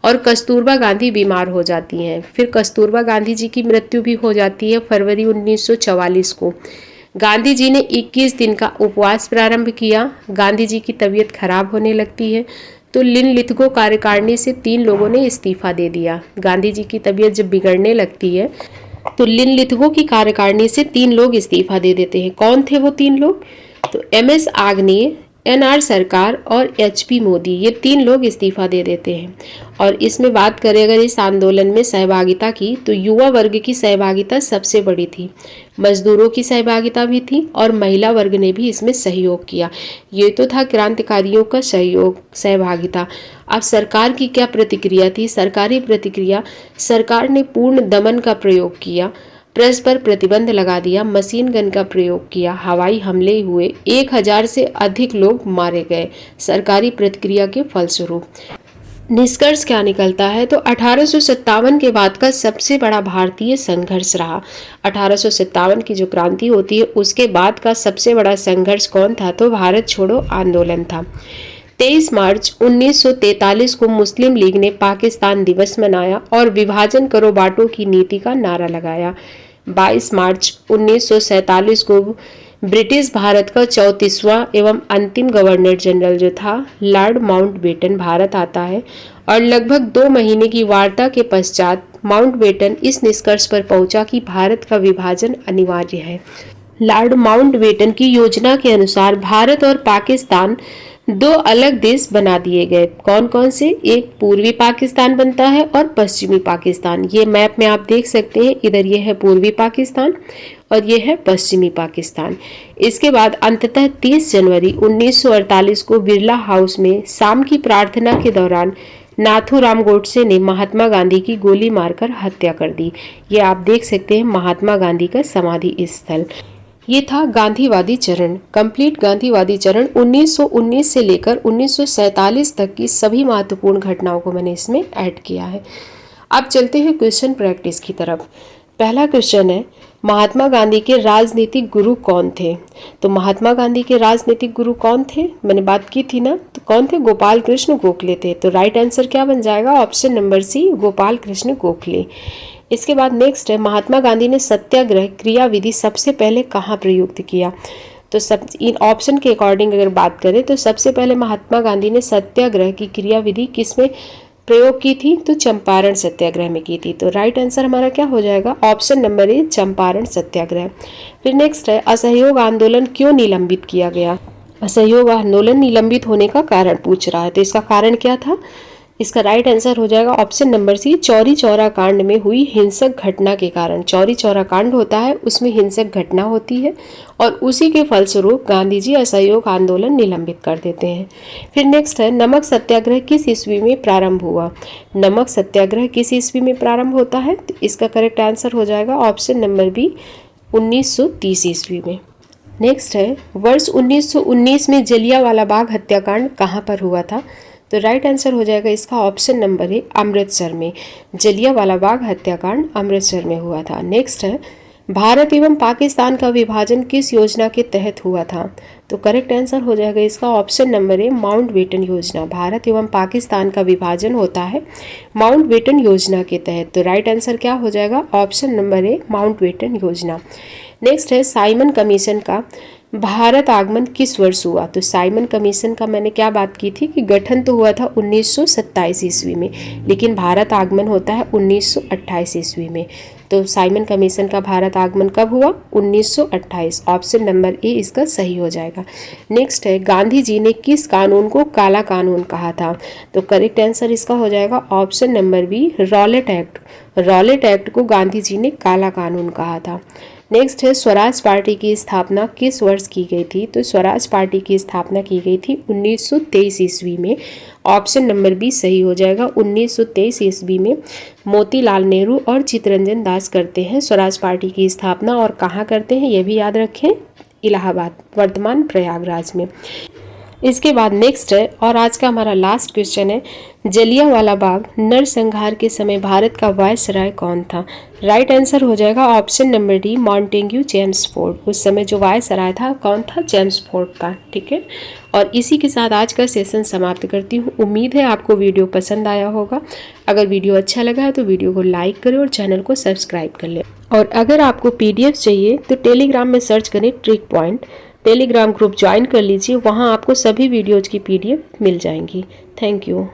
और कस्तूरबा गांधी बीमार हो जाती हैं। फिर कस्तूरबा गांधी जी की मृत्यु भी हो जाती है फरवरी 1944 को। गांधी जी ने 21 दिन का उपवास प्रारंभ किया। गांधी जी की तबीयत खराब होने लगती है तो लिनलिथगो कार्यकारिणी से 3 लोगों ने इस्तीफा दे दिया। गांधी जी की तबीयत जब बिगड़ने लगती है तो लिनलिथगो की कार्यकारिणी से 3 लोग इस्तीफा दे देते हैं। कौन थे वो 3 लोग? तो MS आग्नेय, NR सरकार और HP मोदी, ये 3 लोग इस्तीफा दे देते हैं। और इसमें बात करें अगर इस आंदोलन में सहभागिता की, तो युवा वर्ग की सहभागिता सबसे बड़ी थी, मजदूरों की सहभागिता भी थी और महिला वर्ग ने भी इसमें सहयोग किया। ये तो था क्रांतिकारियों का सहयोग, सहभागिता। अब सरकार की क्या प्रतिक्रिया थी? सरकारी प्रतिक्रिया, सरकार ने पूर्ण दमन का प्रयोग किया, प्रेस पर प्रतिबंध लगा दिया, मशीन गन का प्रयोग किया, हवाई हमले हुए, 1000 से अधिक लोग मारे गए सरकारी प्रतिक्रिया के फलस्वरूप। निष्कर्ष क्या निकलता है? तो 1857 के बाद का सबसे बड़ा भारतीय संघर्ष रहा। 1857 की जो क्रांति होती है उसके बाद का सबसे बड़ा संघर्ष कौन था? तो भारत छोड़ो आंदोलन था। 23 मार्च 1943 को मुस्लिम लीग ने पाकिस्तान दिवस मनाया और विभाजन करो बांटो की नीति का नारा लगाया। 22 मार्च 1947 को ब्रिटिश भारत का 34वां एवं अंतिम गवर्नर जनरल जो था लॉर्ड माउंटबेटन भारत आता है और लगभग 2 महीने की वार्ता के पश्चात माउंटबेटन इस निष्कर्ष पर पहुंचा कि भारत का विभाजन अनिवार्य है। लॉर्ड माउंटबेटन की योजना के अनुसार भारत और पाकिस्तान 2 अलग देश बना दिए गए। कौन कौन से? एक पूर्वी पाकिस्तान बनता है और पश्चिमी पाकिस्तान। ये मैप में आप देख सकते हैं, इधर ये है पूर्वी पाकिस्तान और ये है पश्चिमी पाकिस्तान। इसके बाद अंततः 30 जनवरी 1948 को बिरला हाउस में शाम की प्रार्थना के दौरान नाथूराम गोडसे ने महात्मा गांधी की गोली मारकर हत्या कर दी। ये आप देख सकते हैं महात्मा गांधी का समाधि स्थल। ये था गांधीवादी चरण। कंप्लीट गांधीवादी चरण 1919 से लेकर 1947 तक की सभी महत्वपूर्ण घटनाओं को मैंने इसमें ऐड किया है। अब चलते हैं क्वेश्चन प्रैक्टिस की तरफ। पहला क्वेश्चन है, महात्मा गांधी के राजनीतिक गुरु कौन थे? तो महात्मा गांधी के राजनीतिक गुरु कौन थे? मैंने बात की थी ना, तो कौन थे? गोपाल कृष्ण गोखले थे। तो राइट आंसर क्या बन जाएगा? Option number C, Gopal Krishna Gokhale. इसके बाद नेक्स्ट है, महात्मा गांधी ने सत्याग्रह क्रियाविधि सबसे पहले कहाँ प्रयुक्त किया? तो सब इन ऑप्शन के अकॉर्डिंग अगर बात करें तो सबसे पहले महात्मा गांधी ने सत्याग्रह की क्रियाविधि किसमें प्रयोग की थी? तो चंपारण सत्याग्रह में की थी। तो राइट आंसर हमारा क्या हो जाएगा? ऑप्शन नंबर ए, चंपारण सत्याग्रह। फिर नेक्स्ट है, असहयोग आंदोलन क्यों निलंबित किया गया? असहयोग आंदोलन निलंबित होने का कारण पूछ रहा है, तो इसका कारण क्या था? इसका राइट आंसर हो जाएगा option number C, Chauri Chaura कांड में हुई हिंसक घटना के कारण। चौरी चौरा कांड होता है, उसमें हिंसक घटना होती है और उसी के फलस्वरूप गांधी जी असहयोग आंदोलन निलंबित कर देते हैं। फिर नेक्स्ट है, नमक सत्याग्रह किस ईस्वी में प्रारंभ हुआ? नमक सत्याग्रह किस ईस्वी में प्रारंभ होता है? तो इसका करेक्ट आंसर हो जाएगा ऑप्शन नंबर बी, 1930 ईस्वी में। नेक्स्ट है, वर्ष 1919 में जलियांवाला बाग हत्याकांड कहाँ पर हुआ था? तो राइट आंसर हो जाएगा इसका ऑप्शन नंबर है, अमृतसर में। जलियांवाला बाग हत्याकांड अमृतसर में हुआ था। नेक्स्ट है, भारत एवं पाकिस्तान का विभाजन किस योजना के तहत हुआ था? तो करेक्ट आंसर हो जाएगा इसका ऑप्शन नंबर है, माउंटबेटन योजना। भारत एवं पाकिस्तान का विभाजन होता है माउंटबेटन योजना के तहत। तो राइट आंसर क्या हो जाएगा? ऑप्शन नंबर है, माउंटबेटन योजना। नेक्स्ट है, साइमन कमीशन का भारत आगमन किस वर्ष हुआ? तो साइमन कमीशन का मैंने क्या बात की थी कि गठन तो हुआ था 1927 ईस्वी में, लेकिन भारत आगमन होता है 1928 ईस्वी में। तो साइमन कमीशन का भारत आगमन कब हुआ? 1928। ऑप्शन नंबर ए इसका सही हो जाएगा। नेक्स्ट है, गांधी जी ने किस कानून को काला कानून कहा था? तो करेक्ट आंसर इसका हो जाएगा option number B, Rowlatt Act. Rowlatt Act को गांधी जी ने काला कानून कहा था। नेक्स्ट है, स्वराज पार्टी की स्थापना किस वर्ष की गई थी? तो स्वराज पार्टी की स्थापना की गई थी 1923 ईस्वी में। ऑप्शन नंबर बी सही हो जाएगा। 1923 ईस्वी में मोतीलाल नेहरू और चित्तरंजन दास करते हैं स्वराज पार्टी की स्थापना। और कहाँ करते हैं ये भी याद रखें, इलाहाबाद, वर्तमान प्रयागराज में। इसके बाद नेक्स्ट है, और आज का हमारा लास्ट क्वेश्चन है, जलियांवाला बाग नरसंहार के समय भारत का वायसराय कौन था? राइट आंसर हो जाएगा option number D, Montagu Chelmsford. उस समय जो वायसराय था कौन था? चेम्सफोर्ड था। ठीक है, और इसी के साथ आज का सेशन समाप्त करती हूँ। उम्मीद है आपको वीडियो पसंद आया होगा। अगर वीडियो अच्छा लगा है तो वीडियो को लाइक करें और चैनल को सब्सक्राइब कर लें। और अगर आपको PDF चाहिए तो टेलीग्राम में सर्च करें trick point, Telegram group join कर लीजिए, वहाँ आपको सभी वीडियोज़ की PDF मिल जाएंगी। Thank you.